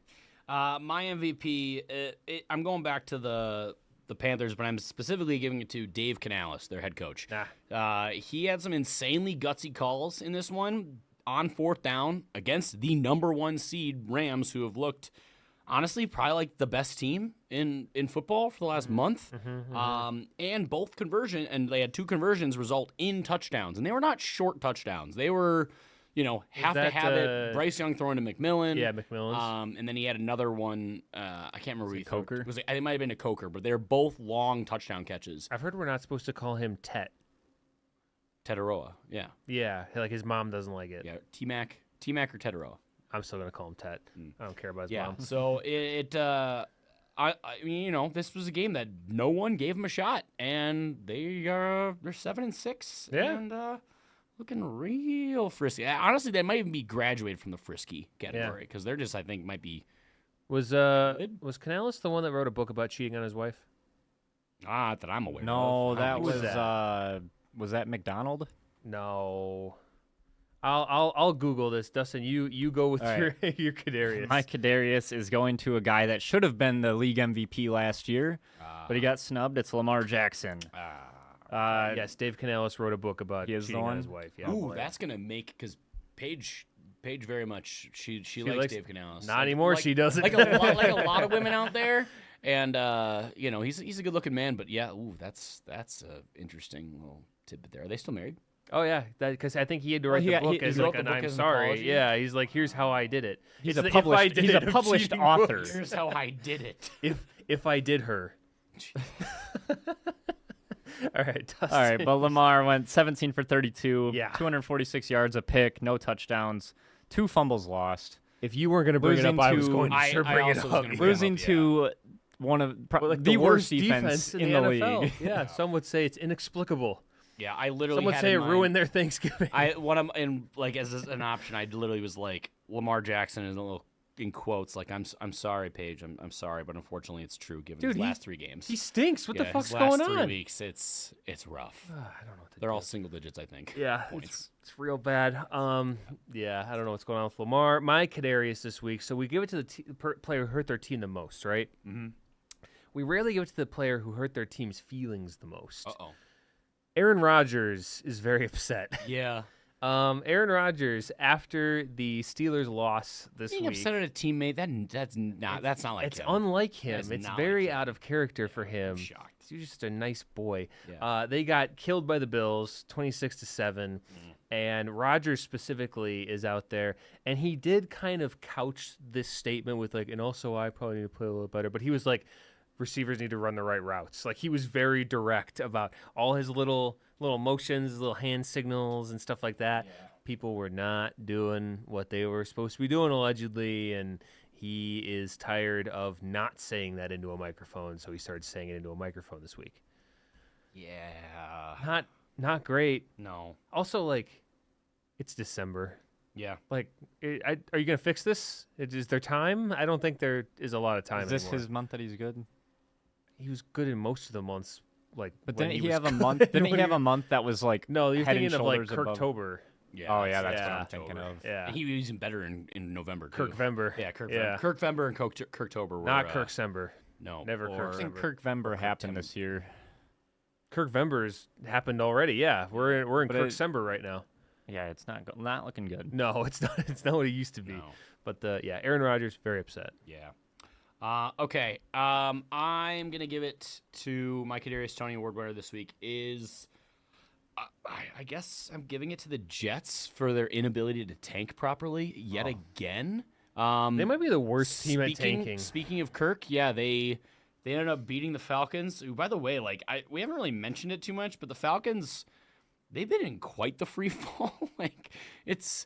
My MVP, I'm going back to the Panthers, but I'm specifically giving it to Dave Canales, their head coach. He had some insanely gutsy calls in this one on 4th down against the number 1 seed Rams, who have looked, honestly, probably like the best team in football for the last month. And both and they had 2 conversions result in touchdowns. And they were not short touchdowns. They were, have to have it. Bryce Young throwing to McMillan. Yeah, McMillan's. And then he had another one. I can't remember. Coker? It might have been a Coker, but they're both long touchdown catches. I've heard we're not supposed to call him Tet. Tetaroa. Yeah. Yeah, like his mom doesn't like it. Yeah. T-Mac or Tetaroa. I'm still gonna call him Tet. I don't care about his Yeah. mom. So I mean, this was a game that no one gave him a shot, and they're 7-6. Yeah. And looking real frisky. Honestly, they might even be graduated from the frisky category because they're just, I think, might be. Was Canales the one that wrote a book about cheating on his wife? Not that I'm aware of. No, that was was that? Was that McDonald? No. I'll Google this, Dustin. You go with All your right. your Kadarius. My Kadarius is going to a guy that should have been the league MVP last year, but he got snubbed. It's Lamar Jackson. Yes, Dave Canales wrote a book about He is the cheating on one? his wife. Yeah. Ooh, that's gonna make because Paige very much she likes Dave Canales. Not anymore. She doesn't. like a lot of women out there. And he's a good looking man. But yeah, that's a interesting little tidbit there. Are they still married? Oh yeah, because I think he had to write the book as wrote like the an book I'm as an sorry. apology? Yeah, he's like, here's how I did it. He's It's a the if I published- did he's it a of published cheating author. books. Here's how I did it. If I did her. All right, Dustin. All right, but Lamar went 17 for 32, Yeah. 246 yards, a pick, no touchdowns, 2 fumbles lost, If you weren't going to bring it up, Losing I was to- going to I sure bring it also was up. gonna bring losing up, yeah. to one of Like the worst defense in in the, the NFL. league. Yeah, some would say it's inexplicable. Yeah, I literally. Some would had say in it mind- ruined their Thanksgiving. As an option, I literally was like Lamar Jackson is a little in quotes like I'm sorry, Paige. I'm sorry, but unfortunately it's true given Dude, his he- last 3 games. He stinks. What the Yeah, fuck's his last going 3 on? weeks, it's rough. I don't know what to They're do. all single digits, I think. Yeah, points. it's real bad. Yeah, I don't know what's going on with Lamar. My Kadarius this week. So we give it to the player who hurt their team the most, right? Mm-hmm. We rarely give it to the player who hurt their team's feelings the most. Uh-oh. Aaron Rodgers is very upset. Yeah. Aaron Rodgers, after the Steelers' loss this Being week, upset at a teammate, that's not like it's him. unlike him. That is It's not very like him. out of character for him. I'm shocked. He's just a nice boy. Yeah. They got killed by the Bills, 26-7, and Rodgers specifically is out there, and he did kind of couch this statement with like, and also I probably need to play a little better, but he was like, receivers need to run the right routes. Like he was very direct about all his little motions, his little hand signals and stuff like that. Yeah. People were not doing what they were supposed to be doing allegedly, and he is tired of not saying that into a microphone, so he started saying it into a microphone this week. Yeah. Not great. No. Also, like, it's December. Yeah. Like, are you gonna fix this? Is there time? I don't think there is a lot of time. Is this anymore. his month that he's good? He was good in most of the months. Like, But when didn't he was have a good. month? Didn't he have a month that was like No, you're head and thinking of like shoulders above? Kirktober. Yeah. Oh yeah, that's yeah. what I'm thinking of. Yeah, He was even better in November, too. Kirkvember. Yeah, Kirk. Yeah. Kirkvember and Kirktober were Not Kirksember. No, Never or- I think Kirk Kirkvember happened this year. Kirkvember's happened already. Yeah, we're in But Kirksember right now. Yeah, it's not looking good. No, it's not. It's not what it used to be. No. But Aaron Rodgers very upset. Yeah. Okay. I'm gonna give it to my Kadarius Toney Award winner this week. Is I guess I'm giving it to the Jets for their inability to tank properly yet again. They might be the worst team at tanking. Speaking of Kirk, yeah, they ended up beating the Falcons. Who, by the way, we haven't really mentioned it too much, but the Falcons, they've been in quite the free fall. It's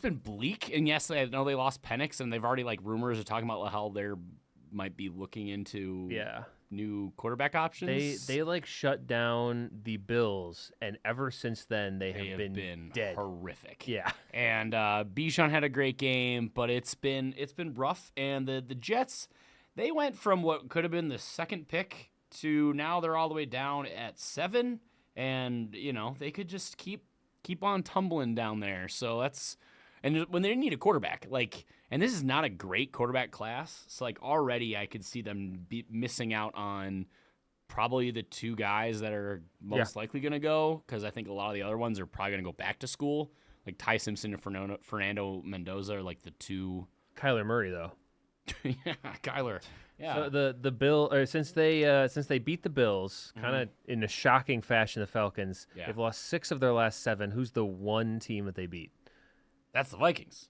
been bleak. And yes, I know they lost Penix, and they've already rumors are talking about how they might be looking into new quarterback options. They shut down the Bills, and ever since then they have been dead. Horrific. Yeah. And Bijan had a great game, but it's been rough. And the Jets, they went from what could have been the second pick to now they're all the way down at 7, and they could just keep on tumbling down there. So that's, and when they need a quarterback, and this is not a great quarterback class, so already I could see them missing out on probably the 2 guys that are most likely going to go, because I think a lot of the other ones are probably going to go back to school. Like Ty Simpson and Fernando Mendoza are the 2. Kyler Murray though. Yeah, Kyler. Yeah. So the Bill, since they beat the Bills, kind of in a shocking fashion, the Falcons, they've lost 6 of their last 7. Who's the one team that they beat? That's the Vikings.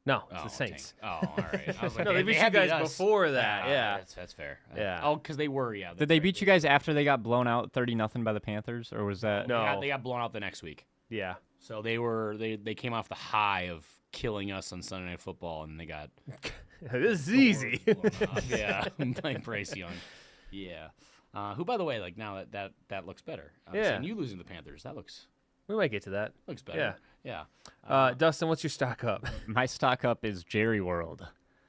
No, it's Oh, the Saints. dang. Oh, all right. I was like, No, they beat you had guys us. before that. Yeah. That's fair. Yeah. Oh, because they were. Yeah. Did they beat you guys after they got blown out 30-0 by the Panthers, or was that? No. They got blown out the next week. Yeah. So they came off the high of killing us on Sunday Night Football, and they got This is easy. blown off. Yeah, like Bryce Young. Yeah. Who, by the way, like now that looks better. Yeah. And you losing the Panthers, that looks We might get to that. better. Yeah. Dustin, what's your stock up? My stock up is Jerry World.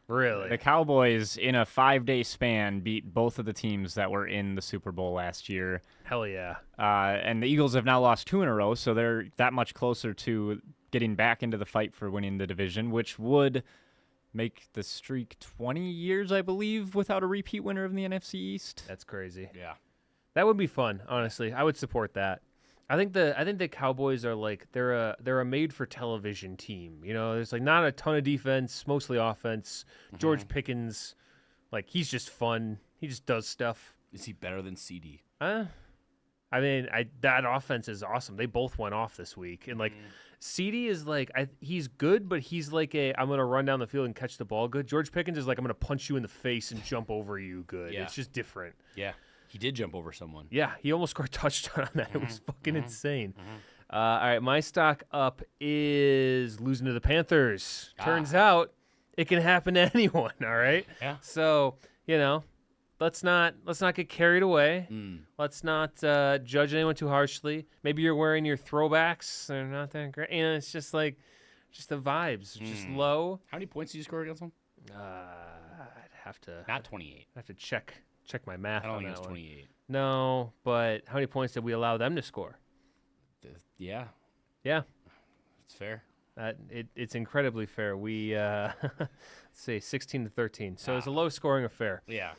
Really? The Cowboys, in a 5-day span, beat both of the teams that were in the Super Bowl last year. Hell yeah. And the Eagles have now lost 2 in a row, so they're that much closer to getting back into the fight for winning the division, which would make the streak 20 years, I believe, without a repeat winner of the NFC East. That's crazy. Yeah. That would be fun, honestly. I would support that. I think the Cowboys are like they're a made for television team. You know, there's like not a ton of defense, mostly offense. George Pickens, like he's just fun. He just does stuff. Is he better than CD? I mean, that offense is awesome. They both went off this week, and like CD is like he's good, but he's like I'm gonna run down the field and catch the ball good. George Pickens is like I'm gonna punch you in the face and jump over you good. Yeah. It's just different. Yeah. He did jump over someone. Yeah, he almost scored a touchdown on that. It was fucking insane. All right, my stock up is losing to the Panthers. Turns out it can happen to anyone. All right. Yeah. So let's not get carried away. Mm. Let's not judge anyone too harshly. Maybe you're wearing your throwbacks. They're not that great. It's just like the vibes are just low. How many points did you score against them? I'd have to Not 28. check my math. I don't on think it that was one. 28. No, but how many points did we allow them to score? Yeah. Yeah, It's fair. it's incredibly fair. We let's say 16-13, so it's a low scoring affair. Yeah.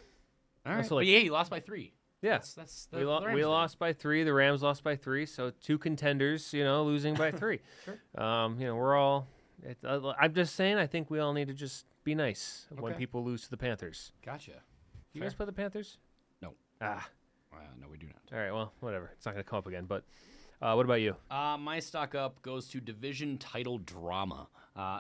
All right. Also, like- but yeah, you lost by 3. Yeah, That's we lost by 3. The Rams lost by 3. So 2 contenders, losing by 3. Sure. We're all. I'm just saying. I think we all need to just be nice when Okay. people lose to the Panthers. Gotcha. You guys play the Panthers? No. Ah, No, we do not. all right. Well, whatever. It's not gonna come up again. But what about you? My stock up goes to division title drama.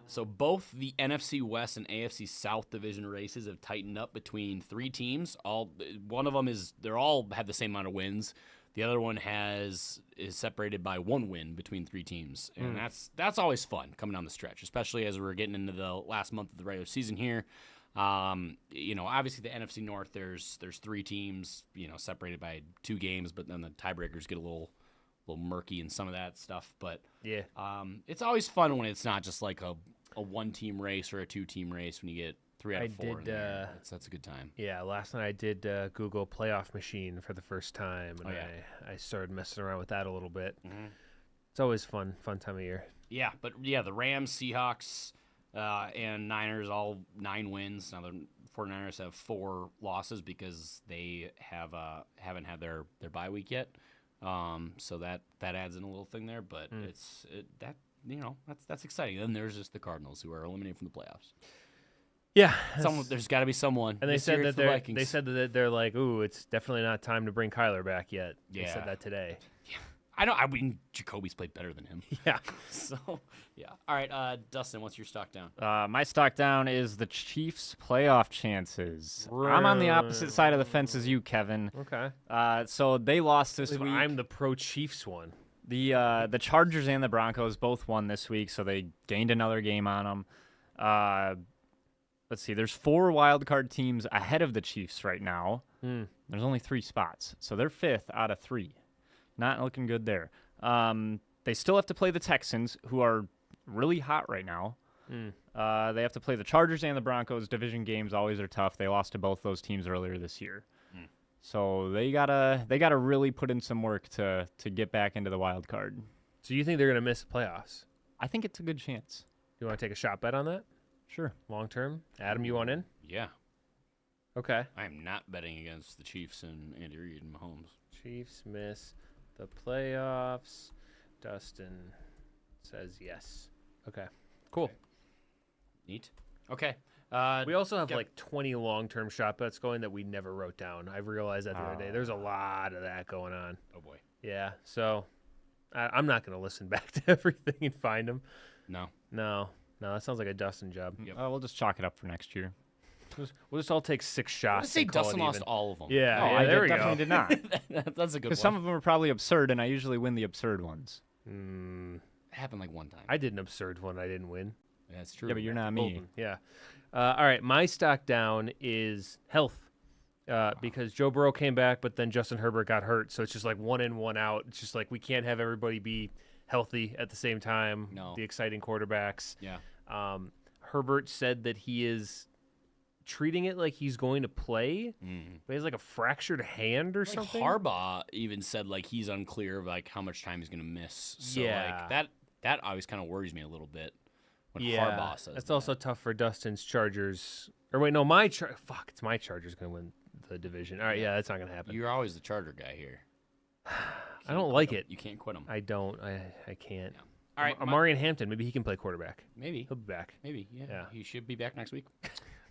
So both the NFC West and AFC South division races have tightened up between 3 teams. One of them they're all have the same amount of wins. The other one is separated by 1 win between 3 teams, and that's always fun coming down the stretch, especially as we're getting into the last month of the regular season here. Obviously the NFC North, there's 3 teams, separated by 2 games, but then the tiebreakers get a little murky and some of that stuff. But Yeah. it's always fun when it's not just like a 1-team race or a 2-team race when you get 3 out of 4 in there. That's a good time. Yeah, last night I did Google Playoff Machine for the first time, and I started messing around with that a little bit. It's always fun time of year. Yeah, but yeah, the Rams, Seahawks, and Niners all 9 wins. Now the 49ers have 4 losses because they haven't had their bye week yet. So that adds in a little thing there, but that's exciting. Then there's just the Cardinals who are eliminated from the playoffs. Yeah, There's got to be someone. and they This said year that it's the Vikings. they said that they're like, ooh, it's definitely not time to bring Kyler back yet. They Yeah. said that today. I mean, Jacoby's played better than him. Yeah. So yeah. All right, Dustin, what's your stock down? My stock down is the Chiefs' playoff chances. I'm on the opposite side of the fence as you, Kevin. Okay. So they lost this week. I'm the pro Chiefs one. The Chargers and the Broncos both won this week, so they gained another game on them. Let's see. There's 4 wild card teams ahead of the Chiefs right now. There's only 3 spots, so they're 5th out of 3. Not looking good there. They still have to play the Texans, who are really hot right now. They have to play the Chargers and the Broncos. Division games always are tough. They lost to both those teams earlier this year. So they gotta really put in some work to get back into the wild card. So you think they're gonna miss the playoffs? I think it's a good chance. You want to take a shot bet on that Sure. long term? Adam, you want in? Yeah. Okay. I am not betting against the Chiefs and Andy Reid and Mahomes. Chiefs miss the playoffs. Dustin says yes. Okay. Cool. Neat. Okay. We also have Yep. like 20 long-term shot bets going that we never wrote down. I realized that the other day. There's a lot of that going on. Oh boy. Yeah. So I'm not going to listen back to everything and find them. No. No. No, that sounds like a Dustin job. Yep. We'll just chalk it up for next year. We'll just all take 6 shots. Let's say and call Dustin it lost even. all of them. Yeah, I there we definitely go. did not. That's a good one. Because some of them are probably absurd, and I usually win the absurd ones. It happened like one time. I did an absurd one. I didn't win. That's true. Yeah, but you're not me. Bolton, yeah. All right, my stock down is health. Because Joe Burrow came back, but then Justin Herbert got hurt. So it's just like 1 in, 1 out. It's just like we can't have everybody be healthy at the same time. No. The exciting quarterbacks. Yeah. Herbert said that he is treating it like he's going to play, but he has like a fractured hand or something. Harbaugh even said like he's unclear of like how much time he's going to miss. So Yeah. like that always kind of worries me a little bit when Harbaugh says that's that. also tough for Dustin's Chargers. Or wait, no, it's my Chargers going to win the division. All right, yeah, that's not going to happen. You're always the Charger guy here. I don't like it. You can't quit him. I don't. I can't. All right, Amarian Hampton, maybe he can play quarterback. maybe. He'll be back. Maybe, yeah. Yeah. He should be back next week.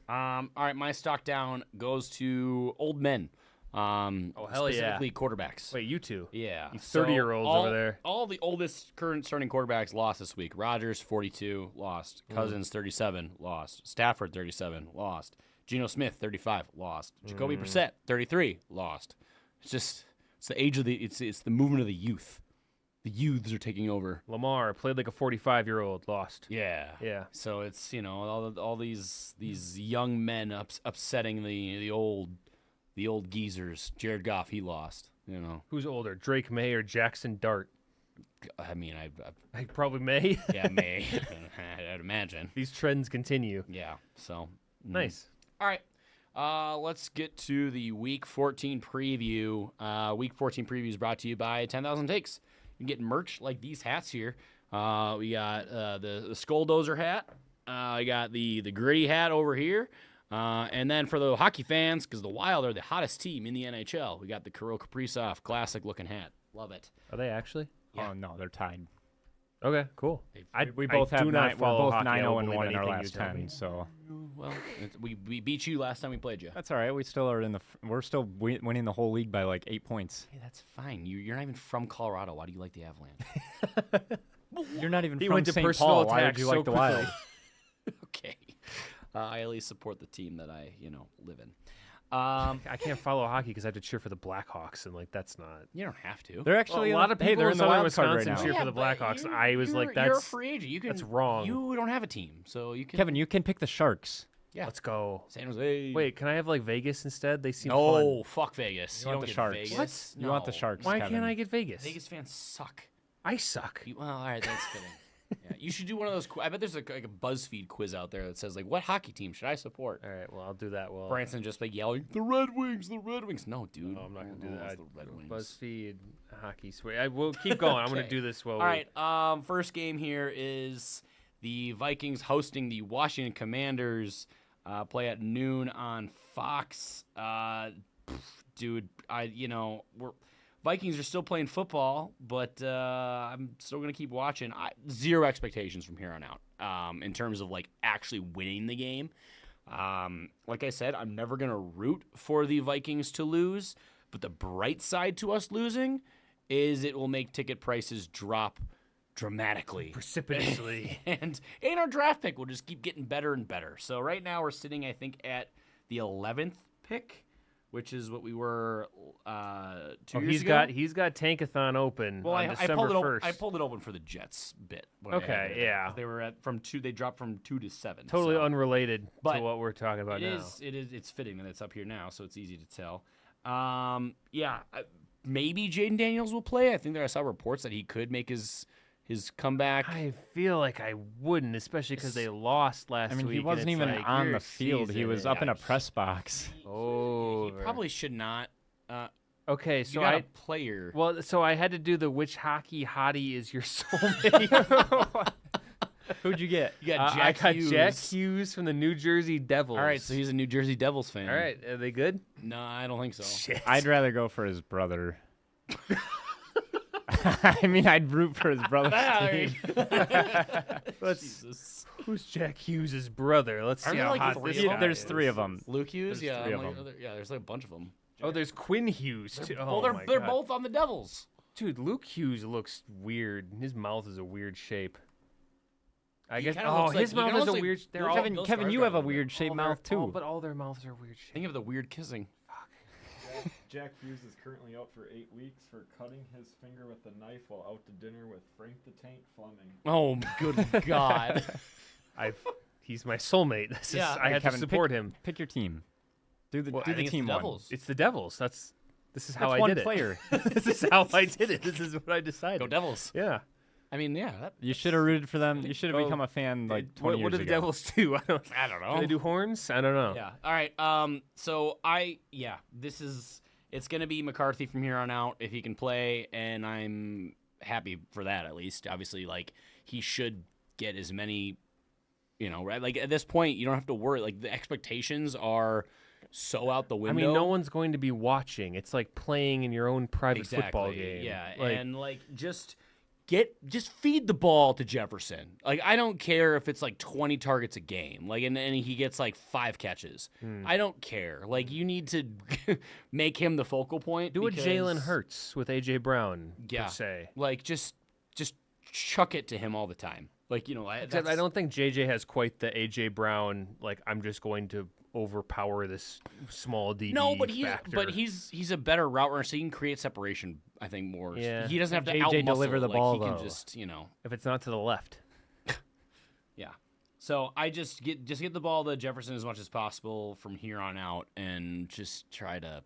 All right, my stock down goes to old men. hell yeah. Specifically quarterbacks. Wait, you two? Yeah. You 30-year-olds over there. All the oldest current starting quarterbacks lost this week. Rodgers, 42, lost. Cousins, 37, lost. Stafford, 37, lost. Geno Smith, 35, lost. Jacoby Brissett, 33, lost. It's the age of it's the movement of the youth. The youths are taking over. Lamar played like a 45-year-old, lost. Yeah. Yeah. So it's all these young men upsetting the old geezers. Jared Goff, he lost. Who's older, Drake May or Jackson Dart? I mean, I probably May. yeah, May. I'd imagine. These trends continue. Yeah. So Nice. All right. Let's get to the Week 14 preview. Week 14 preview is brought to you by 10,000 Takes. You can get merch like these hats here. We got the Skulldozer hat. I got the gritty hat over here. And then for the hockey fans, because the Wild are the hottest team in the NHL, we got the Kirill Kaprizov classic-looking hat. Love it. Are they actually? Yeah. Oh no, they're tied. Okay, cool. We both have do not we're follow both hockey. I 9-0 will and believe 1 in our anything last you tell 10. me. So Well, we beat you last time we played you. that's all right. We still are in the. We're still winning the whole league by like 8 points. Hey, that's fine. You're not even from Colorado. Why do you like the Avalanche? You're not even He from went to St. personal Paul. Why attack would you so like the Wild? Okay. I at least support the team that I live in. I can't follow hockey because I have to cheer for the Blackhawks, and like that's not. You don't have to. They're actually a lot of people hey, they're in in the southern wild card right Wisconsin now. cheer for the but Blackhawks. you're- I was like, you're a that's free agent. You can, that's wrong. You don't have a team, so you can. Kevin, you can pick the Sharks. Yeah. Let's go. San Jose. Wait, can I have like Vegas instead? They seem No, fun. fuck Vegas. You want don't the get Sharks. Vegas. You want the No. Sharks. Why Kevin. can't I get Vegas? Vegas fans suck. I suck. Well, all right, that's fitting. Yeah, you should do one of those. I bet there's like a BuzzFeed quiz out there that says like, what hockey team should I support? All right, well I'll do that. Well, Branson just like yelling, the Red Wings, the Red Wings. No, dude. no, I'm not gonna do No, that. it's the Red Wings. BuzzFeed hockey sway. I will keep going. I'm gonna Okay. do this. Well, All right. First game here is the Vikings hosting the Washington Commanders. Play at noon on Fox. Dude, Vikings are still playing football, but I'm still gonna keep watching. Zero expectations from here on out in terms of like actually winning the game. Like I said, I'm never gonna root for the Vikings to lose, but the bright side to us losing is it will make ticket prices drop dramatically. precipitously. And our draft pick will just keep getting better and better. So right now we're sitting, I think, at the 11th pick, which is what we were 2 years ago. He's got Tankathon open on December 1st. I pulled it open for the Jets bit. when I Okay, had it. yeah. They were at from 2. They dropped from 2 to 7. Totally so unrelated to But what we're talking about now. It's fitting that it's up here now, so it's easy to tell. Maybe Jaden Daniels will play. I think I saw reports that he could make his comeback. I feel like I wouldn't, especially because they lost last I week. mean, he and wasn't it's even like, on you're the field. He was up in a press box. Oh, He probably should not. okay. You So got a player. well, so I had to do the which hockey hottie is your soulmate. Who'd you get? You got I Jack got Hughes. Jack Hughes from the New Jersey Devils. All right, so he's a New Jersey Devils fan. all right. Are they good? No, I don't think so. Shit. I'd rather go for his brother. I mean, I'd root for his brother's team. Jesus. Who's Jack Hughes' brother? Let's Aren't see there how like hot three this of guy them? There's is. 3 of them. Luke Hughes, There's yeah, 3 of I'm like, them. there's like a bunch of them. Oh, there's Quinn Hughes too. Oh, Well, my they're God. both on the Devils. Dude, Luke Hughes looks weird. His mouth is a weird shape. I He guess. kinda Oh, looks his like- he mouth kinda is a looks like weird. They're Bill- all. Kevin, Bill Kevin, you Skarsgård have a little bit. weird shaped all mouth their- too. all- but all their mouths are weird shaped. Think of the weird kissing. Jack Hughes is currently out for 8 weeks for cutting his finger with a knife while out to dinner with Frank the Tank Fleming. Oh, good God. He's my soulmate. This Yeah. is, I have Kevin, to support him. Pick your team. Do the Well, do I the think it's team the one. Devils. It's the Devils. This is how That's I one did it. player. This is how I did it. This is what I decided. Go Devils. Yeah. I mean, yeah. You should have rooted for them. You should have Oh, become a fan like 20 years what do the ago. Devils do? I don't Do know. they do horns? I don't know. Yeah. All right. So it's gonna be McCarthy from here on out if he can play, and I'm happy for that at least. Obviously, like he should get as many, right? Like at this point, you don't have to worry. Like the expectations are so out the I window. mean, no one's going to be watching. It's like playing in your own private football Exactly, game. Yeah, Like, and just feed the ball to Jefferson. Like I don't care if it's like 20 targets a game. Like and he gets like 5 catches. I don't care. Like you need to make him the focal point. do a Jalen because- Hurts with AJ Brown. Yeah. Per se. Like just chuck it to him all the time. Like Except I don't think JJ has quite the AJ Brown. Like I'm just going to overpower this small DB. No, but factor. he's a better route runner, so he can create separation. I think more. Yeah. He doesn't have to JJ out deliver the like, ball, He can though. just if it's not to the left. Yeah. So I just get the ball to Jefferson as much as possible from here on out, and just try to,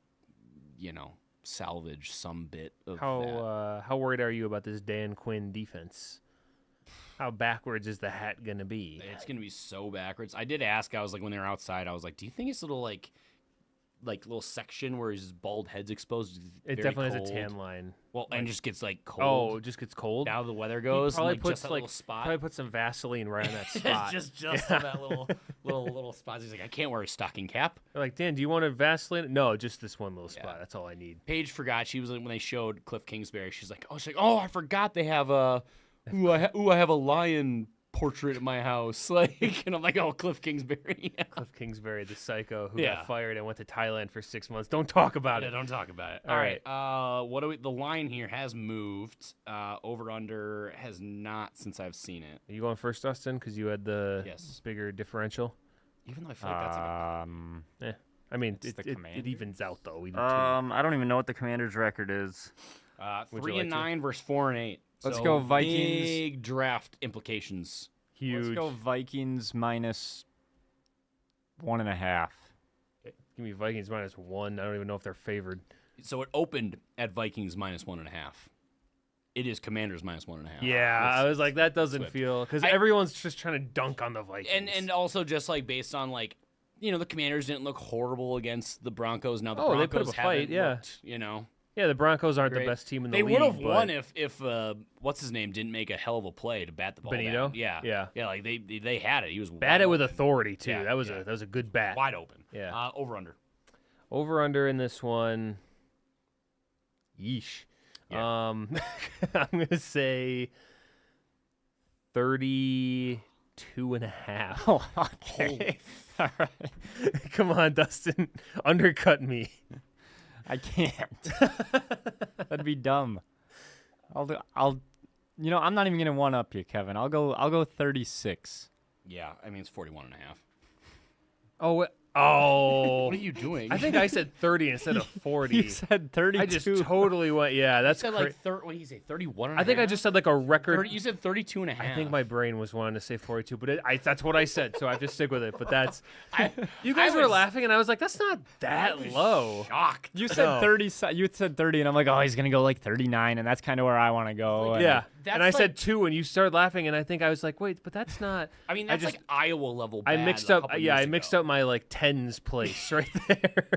salvage some bit of that. How worried are you about this Dan Quinn defense? How backwards is the hat gonna be? It's gonna be so backwards. I did ask. I was like, when they were outside, I was like, do you think it's a little like little section where his bald head's exposed? It very definitely cold? has a tan line. Well, and just gets like Oh, cold. it just gets cold. Now the weather He goes. probably and, puts just that little spot. probably put some Vaseline right on that spot. just on that little spot. He's like, I can't wear a stocking cap. They're like, Dan, do you want a Vaseline? No, just this one little spot. Yeah. That's all I need. Paige forgot. She was like, when they showed Cliff Kingsbury, she's like, oh, I forgot they have I have a lion portrait at my house. Like, and I'm like, oh, Cliff Kingsbury. Cliff Kingsbury, the psycho who Yeah. got fired and went to Thailand for 6 months. Don't talk about Yeah, it. don't talk about it. All All right. What do we? The line here has moved. Over under has not since I've seen it. Are you going first, Dustin? Because you had the Yes. bigger differential. Even though I feel like that's like I mean, It's the it Commanders? evens out though. We do too. I don't even know what the Commanders' record is. Would you 3-9 versus 4-8. Let's So go Vikings. Big draft implications. Huge. Let's go Vikings minus 1.5. Give me Vikings -1. I don't even know if they're favored. So it opened at Vikings -1.5. It is Commanders -1.5. Yeah, I was like, that doesn't flipped. feel because I- everyone's just trying to dunk on the Vikings. And also just like based on like, the Commanders didn't look horrible against the Broncos. Now the Oh, they Broncos put up a fight, haven't yeah. looked, yeah, the Broncos aren't great. the best team in the They league. would have but won if what's his name didn't make a hell of a play to bat the ball Benito? down. Yeah, Yeah. Like they had it. He was bat it with authority too. Yeah, that was yeah. a good bat. wide open. Yeah. Over under. Over under in this one. Yeesh. Yeah. I'm gonna say 32.5. Oh, okay. All right. Come on, Dustin, undercut me. I can't. That'd be dumb. I'm not even gonna one up you, Kevin. I'll go 36. Yeah, I mean it's 41.5. Oh, What are you doing? I think I said 30 instead of 40. You said 32. I just totally went. Yeah, that's said cra- like what did you say? 31. I think I just said like a record. You said 32.5. I think my brain was wanting to say 42, but that's what I said, so I have to stick with it. But that's you I guys were was- laughing, and I was like, "That's not that low." Shocked. You said No. 30. You said 30, and I'm like, oh, he's gonna go like 39, and that's kind of where I want to go. and- Yeah, That's and I like- said 2, and you started laughing, and I think I was like, "Wait, but that's not." I mean I that's just- like Iowa level. I bad mixed a up. couple Yeah, years I mixed ago. up my like tens place right there.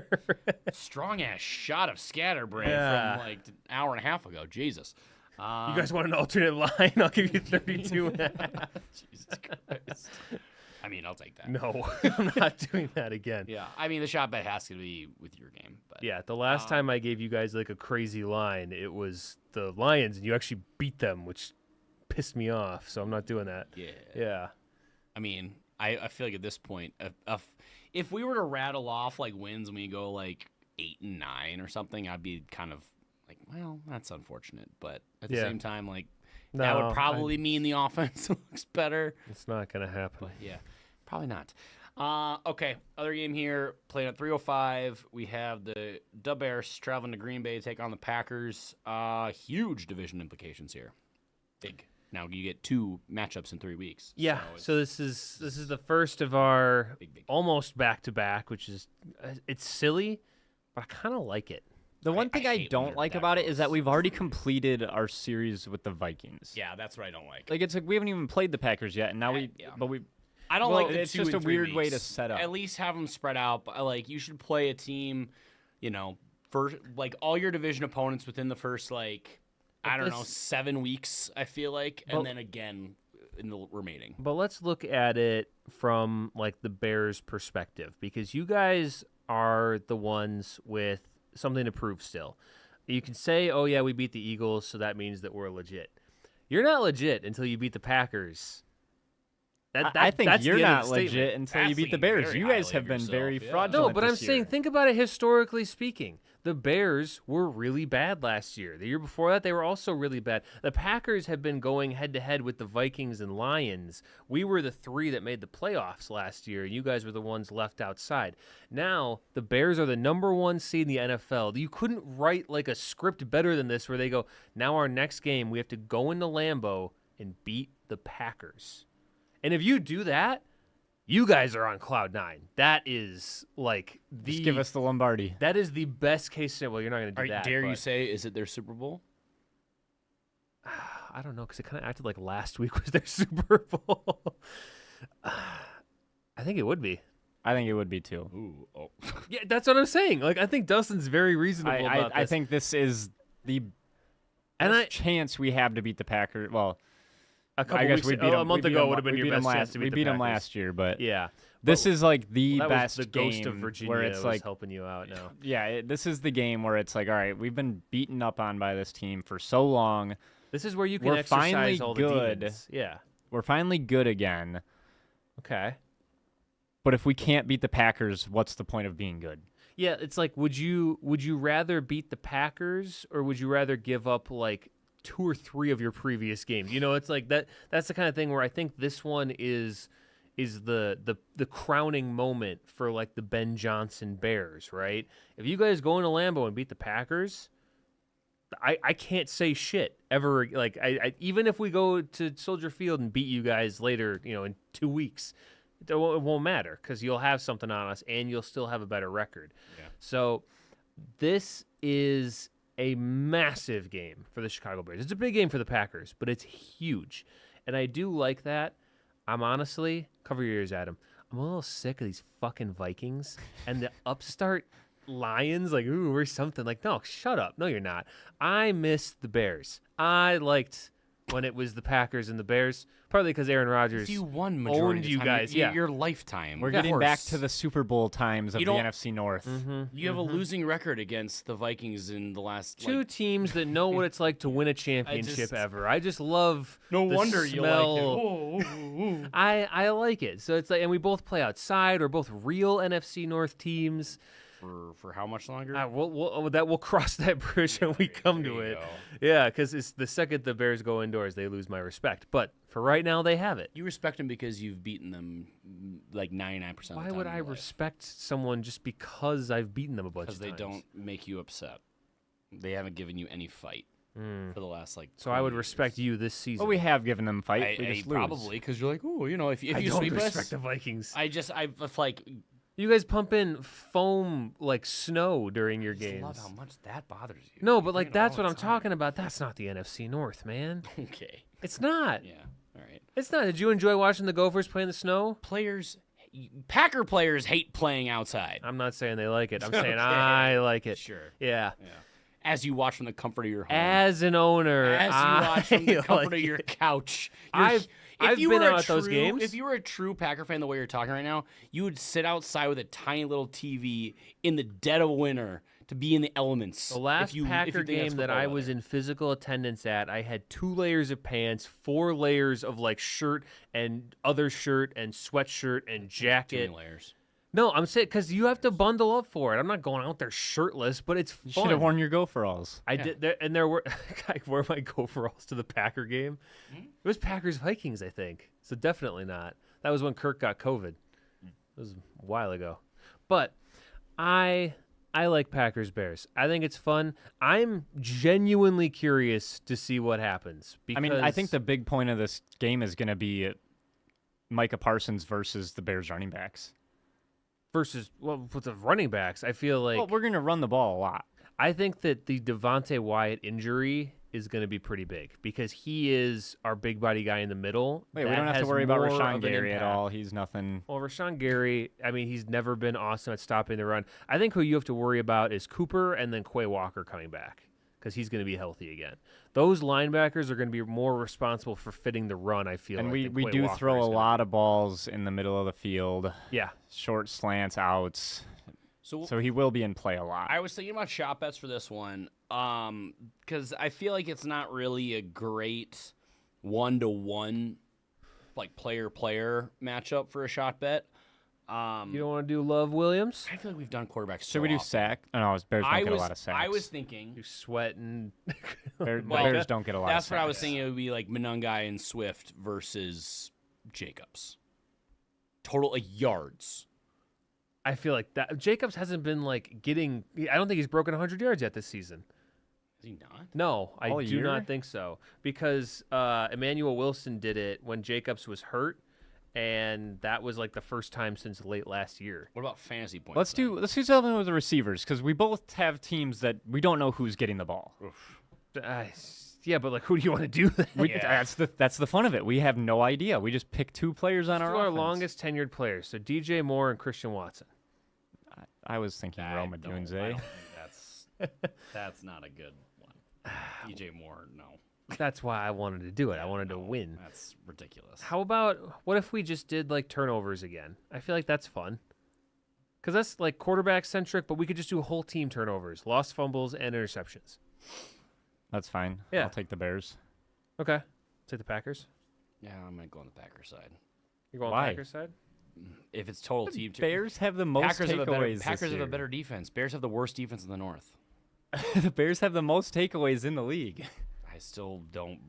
Strong ass shot of scatterbrain Yeah. from like an hour and a half ago. Jesus. You guys want an alternate line? I'll give you 32.5. Jesus Christ. I mean, I'll take that. No, I'm not doing that again. Yeah, I mean the shot bet has to be with your game. But Yeah, the last time I gave you guys like a crazy line, it was the Lions, and you actually beat them, which pissed me off. So I'm not doing that. yeah. Yeah. I mean, I feel like at this point, if we were to rattle off like wins and we go like 8 and 9 or something, I'd be kind of like, well, that's unfortunate. But at the Yeah. same time, like That No, would probably mean the offense looks better. It's not going to happen. But yeah, probably not. Okay, other game here. Playing at 3:05. We have the Bears traveling to Green Bay to take on the Packers. Huge division implications here. Big. Now you get 2 matchups in 3 weeks. Yeah, so this is the first of our big. almost back-to-back, which is it's silly, but I kind of like it. The one thing I hate when don't they're like that about it is that close. we've already completed our series with the Vikings. Yeah, that's what I don't like. Like it's like we haven't even played the Packers yet, and now I don't well, like the it's 2 just and a 3 weird way to weeks. set up. At least have them spread out. But like you should play a team, first like all your division opponents within the first I don't know 7 weeks. I feel like, and then again in the remaining. But let's look at it from like the Bears' perspective, because you guys are the ones with something to prove still. You can say, "Oh yeah, we beat the Eagles, so that means that we're legit." You're not legit until you beat the Packers. I think that's you're the end of not the statement. legit until you That's beat the thinking Bears. very You guys highly have of been yourself, very yeah. fraudulent. No, but I'm this saying, year. think about it historically speaking. The Bears were really bad last year. The year before that, they were also really bad. The Packers have been going head-to-head with the Vikings and Lions. We were the 3 that made the playoffs last year. You guys were the ones left outside. Now, the Bears are the number 1 seed in the NFL. You couldn't write like a script better than this where they go, now our next game, we have to go into Lambeau and beat the Packers. And if you do that, you guys are on cloud 9. That is like Just give us the Lombardi. that is the best case scenario. Well, you're not going to do that. Dare you but say is it their Super Bowl? I don't know, because it kind of acted like last week was their Super Bowl. I think it would be. I think it would be too. Ooh, oh. Yeah, that's what I'm saying. Like, I think Dustin's very reasonable about I this. think this is the And best chance we have to beat the Packers. Well, a couple I guess weeks, we beat them. a month we beat ago them- would have been we your beat them best chance last. to We beat beat the them Packers. last year, but Yeah. this But is like the that best was the ghost game of Virginia where it's was like, helping you out now. yeah, this is the game where it's like, all right, we've been beaten up on by this team for so long. This is where you can We're exercise finally all the good. demons. Yeah. We're finally good again. Okay. But if we can't beat the Packers, what's the point of being good? Yeah, it's like, would you rather beat the Packers or would you rather give up like 2 or 3 of your previous games? You know, it's like that. That's the kind of thing where I think this one is the crowning moment for like the Ben Johnson Bears, right? If you guys go into Lambeau and beat the Packers, I can't say shit ever. Like I even if we go to Soldier Field and beat you guys later, you know, in 2 weeks. It won't matter because you'll have something on us and you'll still have a better record. Yeah. So this is a massive game for the Chicago Bears. It's a big game for the Packers, but it's huge. And I do like that. I'm honestly, cover your ears, Adam, I'm a little sick of these fucking Vikings and the upstart Lions. Like, ooh, we're something. Like, no, shut up. No, you're not. I missed the Bears. I liked when it was the Packers and the Bears, partly because Aaron Rodgers You won majority owned of the you time. guys. Your, Yeah. your lifetime. We're Of getting back course. to the Super Bowl times of You the don't- NFC North. You have a losing record against the Vikings in the last Two teams that know what it's like to win a championship just- ever. I just love No the wonder you smell. like it. I like it. So it's like, and we both play outside. We're both real NFC North teams. For how much longer? We'll cross that bridge when we come to There you it. go. Yeah, because it's the second the Bears go indoors, they lose my respect. But for right now, they have it. You respect them because you've beaten them like 99% of the time. Why would I respect someone just because I've beaten them a bunch Because of they times? don't make you upset. They haven't given you any fight for the last So I would respect you this season. Well, we have given them fight. We just lose. probably because you're like, oh, you know, if I you don't sweep respect us, the Vikings. I like You guys pump in foam like snow during your I just games. love how much that bothers you. No, You but bring like it that's all what the I'm time. talking about. That's not the NFC North, man. Okay. It's not. Yeah. All right. It's not. Did you enjoy watching the Gophers play in the snow? Packer players hate playing outside. I'm not saying they like it. I'm saying Okay. I like it. Sure. Yeah. Yeah. As you watch from the comfort of your home. As an owner, As you watch from the I comfort like of your it. couch. I've been out at those true, games. If you were a true Packer fan the way you're talking right now, you would sit outside with a tiny little TV in the dead of winter to be in the elements. The last if you Packer think that's game that football I was weather. in physical attendance at, I had 2 layers of pants, 4 layers of like shirt and other shirt and sweatshirt and Too many jacket. layers. No, I'm saying because you have to bundle up for it. I'm not going out there shirtless, but it's You fun. should have worn your Gopheralls. I did, there were. I wore my Gopheralls to the Packer game. It was Packers Vikings, I think. So definitely not. That was when Kirk got COVID. It was a while ago, but I like Packers Bears. I think it's fun. I'm genuinely curious to see what happens. Because I think the big point of this game is going to be Micah Parsons versus the Bears running backs. with the running backs, I feel like Well, we're going to run the ball a lot. I think that the Devontae Wyatt injury is going to be pretty big because he is our big body guy in the middle. Wait, we That don't have to has worry about more Rashawn of an Gary at impact. all. He's nothing. Well, Rashawn Gary, I mean, he's never been awesome at stopping the run. I think who you have to worry about is Cooper and then Quay Walker coming back because he's going to be healthy again. Those linebackers are going to be more responsible for fitting the run, I feel And like. we than Quay do Walker throw is a gonna lot of balls in the middle of the field, be. Yeah. short slants, outs. So So he will be in play a lot. I was thinking about shot bets for this one, because I feel like it's not really a great 1-to-1 like player matchup for a shot bet. You don't want to do Love Williams? I feel like we've done quarterbacks. Should we do often. sack? Oh, no, Bears don't get a lot of sacks. I was thinking. You sweat and The Well, Bears don't get a lot of That's sacks. what I was thinking. It would be like Monungai and Swift versus Jacobs. Total yards. I feel like that Jacobs hasn't been like getting. I don't think he's broken 100 yards yet this season. Is he not? No, I All do year? not think so because Emmanuel Wilson did it when Jacobs was hurt, and that was like the first time since late last year. What about fantasy points? Let's do something with the receivers because we both have teams that we don't know who's getting the ball. Yeah, but like, who do you want to do that? That's the fun of it. We have no idea. We just pick two players on Let's our do our offense. longest tenured players. So DJ Moore and Christian Watson. I was thinking Rome I Odunze. don't think that's not a good one. DJ Moore, no. That's why I wanted to do it. I wanted to win. That's ridiculous. How about what if we just did like turnovers again? I feel like that's fun. Because that's like quarterback centric, but we could just do whole team turnovers, lost fumbles, and interceptions. That's fine. Yeah. I'll take the Bears. Okay. Take the Packers. Yeah, I might go on the Packers side. You're going Why? Packers side? If it's total team, Bears have the most Packers have a better, takeaways. Packers this have a year. better defense. Bears have the worst defense in the North. The Bears have the most takeaways in the league. I still don't.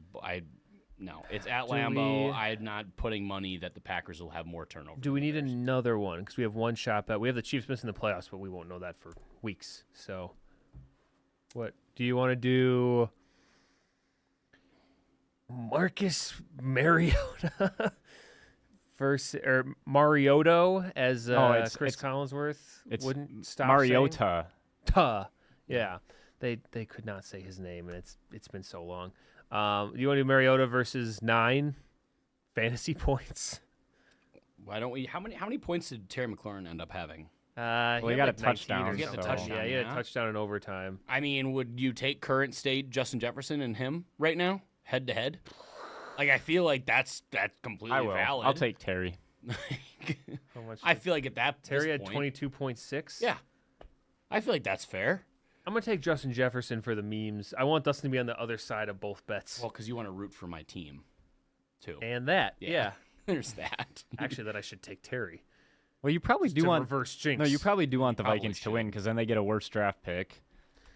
No, it's at Do Lambeau. we- I'm not putting money that the Packers will have more turnover. Do we than need the Bears. another one? Because we have one shot bet. We have the Chiefs missing the playoffs, but we won't know that for weeks. So, what do you want to do? Marcus Mariota versus or Mariota as it's Chris Collinsworth it's wouldn't stop Mariota. saying? Yeah, they could not say his name, and it's been so long. You want to do Mariota versus 9 fantasy points? Why don't we? How many points did Terry McLaurin end up having? He he had got a like 19 or touchdown, He got the something. touchdown, Yeah, he had a yeah. touchdown in overtime. I mean, would you take current state Justin Jefferson and him right now, head to head? Like, I feel like that's completely I will. valid. I'll take Terry. How much? I feel like at that Terry this had point, 22.6. Yeah, I feel like that's fair. I'm gonna take Justin Jefferson for the memes. I want Dustin to be on the other side of both bets. Well, because you want to root for my team, too. And that, yeah. There's that. Actually, that I should take Terry. Well, you probably It's do a want reverse jinx. No, you probably do want the Probably Vikings to should. win because then they get a worse draft pick.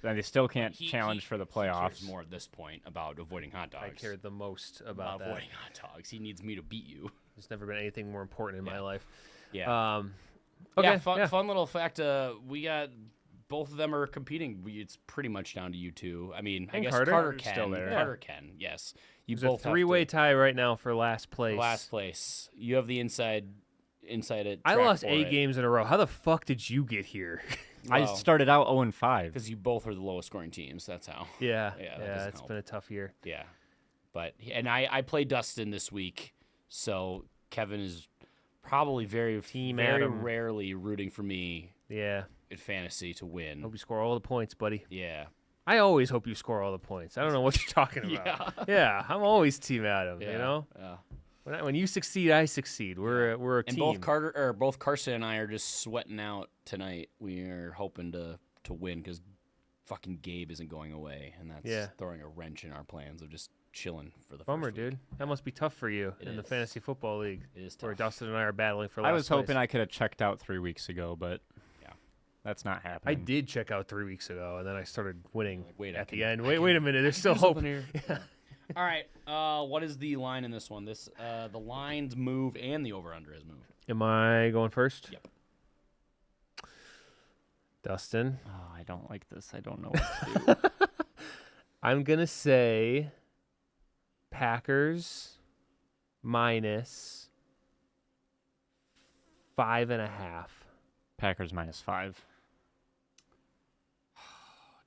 Then they still can't He- challenge he- for the He cares playoffs. more at this point about avoiding hot dogs. I care the most about that. avoiding hot dogs. He needs me to beat you. There's never been anything more important in my life. Yeah. Okay. Yeah, fun little fact. We got both of them are competing. It's pretty much down to you two. I mean, I And guess Carter. Carter Carter's can. still there. Carter can. Yes. You There's a both have three-way to- tie right now for last place. last place. You have the inside it. I lost 8 games in a row. How the fuck did you get here? I Well, started out 0-5. because you both are the lowest scoring teams. That's how. yeah, Yeah, that doesn't it's help. been a tough year. Yeah. But I play Dustin this week, so Kevin is probably very Team very Adam. rarely rooting for me Yeah. in fantasy to win. Hope you score all the points, buddy. Yeah. I always hope you score all the points. I don't know what you're talking about. Yeah, I'm always Team Adam. Yeah. You know, Yeah. when you succeed, I succeed. We're a And team. both Carson and I are just sweating out tonight. We are hoping to win because fucking Gabe isn't going away, and that's Yeah. throwing a wrench in our plans of just chilling for the Bummer, first week. dude. That must be tough for you It in the is. fantasy football league. It is Where tough. Dustin and I are battling for last I was hoping place. I could have checked out 3 weeks ago, but Yeah. that's not I happening. did check out 3 weeks ago, and then I started winning Wait, I at can- the end. I Wait, can- wait a minute. There's still do hope. something here. All right. What is the line in this one? The lines move and the over/under has moved. Am I going first? Yep. Dustin. Oh, I don't like this. I don't know what to do. I'm going to say Packers minus 5.5. Packers -5.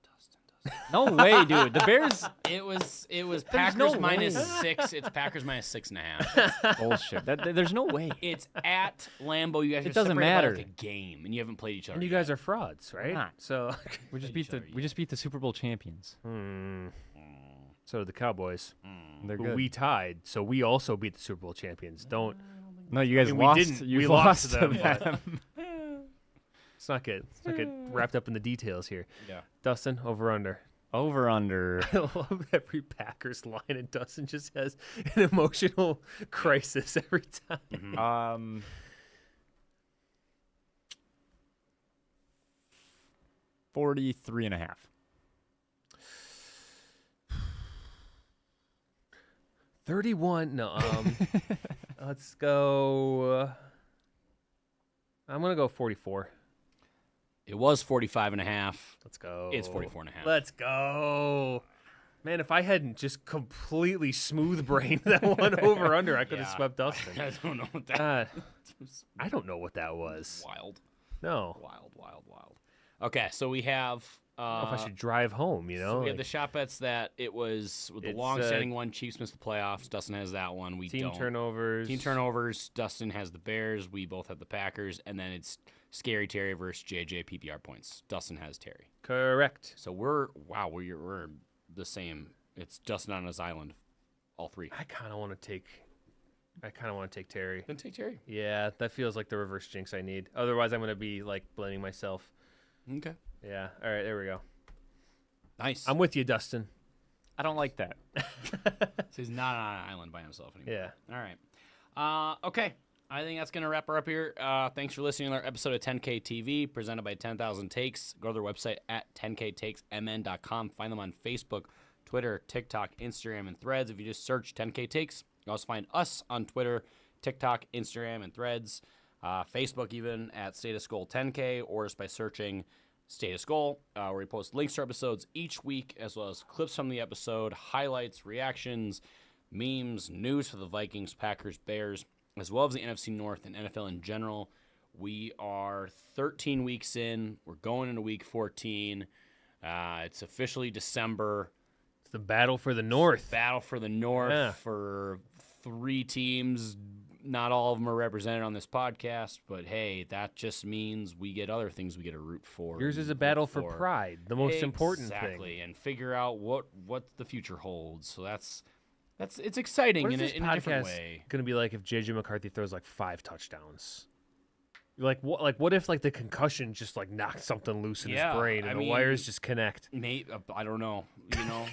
Dustin. No way, dude. The Bears It was There's Packers no minus way. 6. It's Packers minus 6.5. bullshit. There's no way. It's at Lambeau. You guys It are doesn't separated by, matter. like a game, and you haven't played each other. And you yet. guys are frauds, right? not. So, We just Played beat the each other we just beat the Super Bowl champions. so did the Cowboys, They're who good. we tied. So we also beat the Super Bowl champions. Don't. No, you guys I mean, we lost. didn't. You We lost lost to to them, them. Let's not get wrapped up in the details here. Yeah. Dustin, over under. Over under. I love every Packers line, and Dustin just has an emotional crisis every time. 43.5. 31. No. Let's go. I'm gonna go 44. It was 45.5. Let's go. It's 44.5. Let's go. Man, if I hadn't just completely smooth brained that one over under, I could have Yeah. swept Dustin. I don't know what that I don't know what that was. wild. No. Wild. Okay, so we have. I don't know if I should drive home, you know? So we have like the shot bets that it was with the It's, long-standing one. Chiefs missed the playoffs. Dustin has that one. We team don't. turnovers. Team turnovers. Dustin has the Bears. We both have the Packers, and then it's Scary Terry versus JJ PPR points. Dustin has Terry. Correct. So we're the same. It's Dustin on his island, all three. I kind of want to take Terry. Then take Terry. Yeah, that feels like the reverse jinx I need. Otherwise, I'm going to be like blaming myself. Okay. Yeah. All right, there we go. Nice. I'm with you, Dustin. I don't like that. So he's not on an island by himself anymore. Yeah. All right. Okay. I think that's going to wrap her up here. Thanks for listening to our episode of 10K TV, presented by 10,000 Takes. Go to their website at 10ktakesmn.com. Find them on Facebook, Twitter, TikTok, Instagram, and Threads. If you just search 10K Takes, you also find us on Twitter, TikTok, Instagram, and Threads. Facebook even at Status Goal 10K, or just by searching Status Goal, where we post links to our episodes each week, as well as clips from the episode, highlights, reactions, memes, news for the Vikings, Packers, Bears, as well as the NFC North and NFL in general. We are 13 weeks in. We're going into week 14. It's officially December. It's the battle for the North. Battle for the North Yeah. for 3 teams. Not all of them are represented on this podcast, but hey, that just means we get other things we get to root for. Yours is a and battle look for pride, the most important thing. Exactly, and figure out what the future holds. So that's it's exciting What in is a this different podcast way. going to be like if JJ McCarthy throws like 5 touchdowns? Like what if like the concussion just like knocked something loose in Yeah, his brain and I the mean, wires just connect? Mate, I don't know. You know,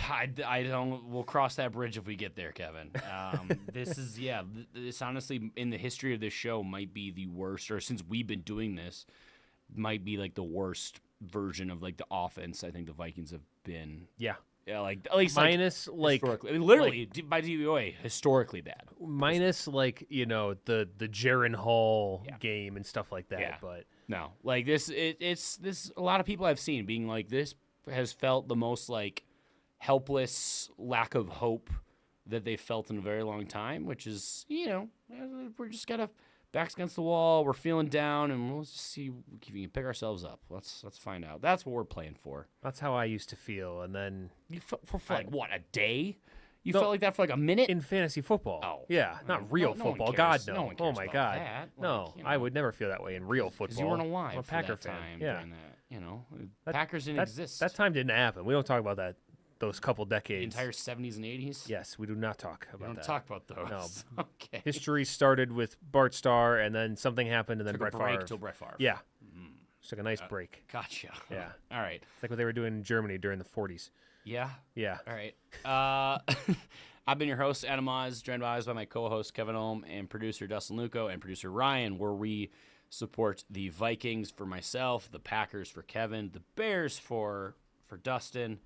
I don't. We'll cross that bridge if we get there, Kevin. This is This honestly, in the history of this show, might be the worst, or since we've been doing this, might be like the worst version of like the offense. I think the Vikings have been. Yeah. Yeah, like at least Minus like historically, I mean, literally by DVOA, historically bad. minus like, you know, the Jaron Hall Yeah. game and stuff like that, Yeah. but No, like this, it's this. A lot of people I've seen being like, this has felt the most like helpless lack of hope that they've felt in a very long time. Which is, you know, we're just kind of backs against the wall. We're feeling down, and we'll just see if we can pick ourselves up. Let's find out. That's what we're playing for. that's how I used to feel. And then You felt for like what, a day? You No, felt like that for like a minute? in fantasy football. Oh. Yeah, I not mean, real no one football. cares. God, No no. one Oh cares my about God. that. No, Like, you I know. would never feel that way in real football. Because you weren't alive I'm a for Packer that fan. time Yeah. during that. You know, That- Packers didn't exist. That time didn't happen. We don't talk about that. Those couple the decades. entire 70s and 80s? Yes, we do not talk We about don't that. talk about those. No. Okay. History started with Bart Starr, and then something happened, and then Took a Brett break Favre. till Brett Favre. Yeah, just took a nice break. Gotcha. Yeah. All right. It's like what they were doing in Germany during the 40s. Yeah. Yeah. All right. I've been your host, Adam Oz, joined by my co-host, Kevin Ohm, and producer, Dustin Luco, and producer, Ryan, where we support the Vikings for myself, the Packers for Kevin, the Bears for Dustin.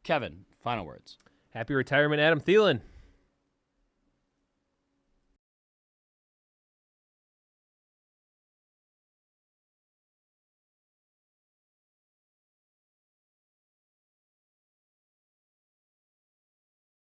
Kevin, final words. Happy retirement, Adam Thielen.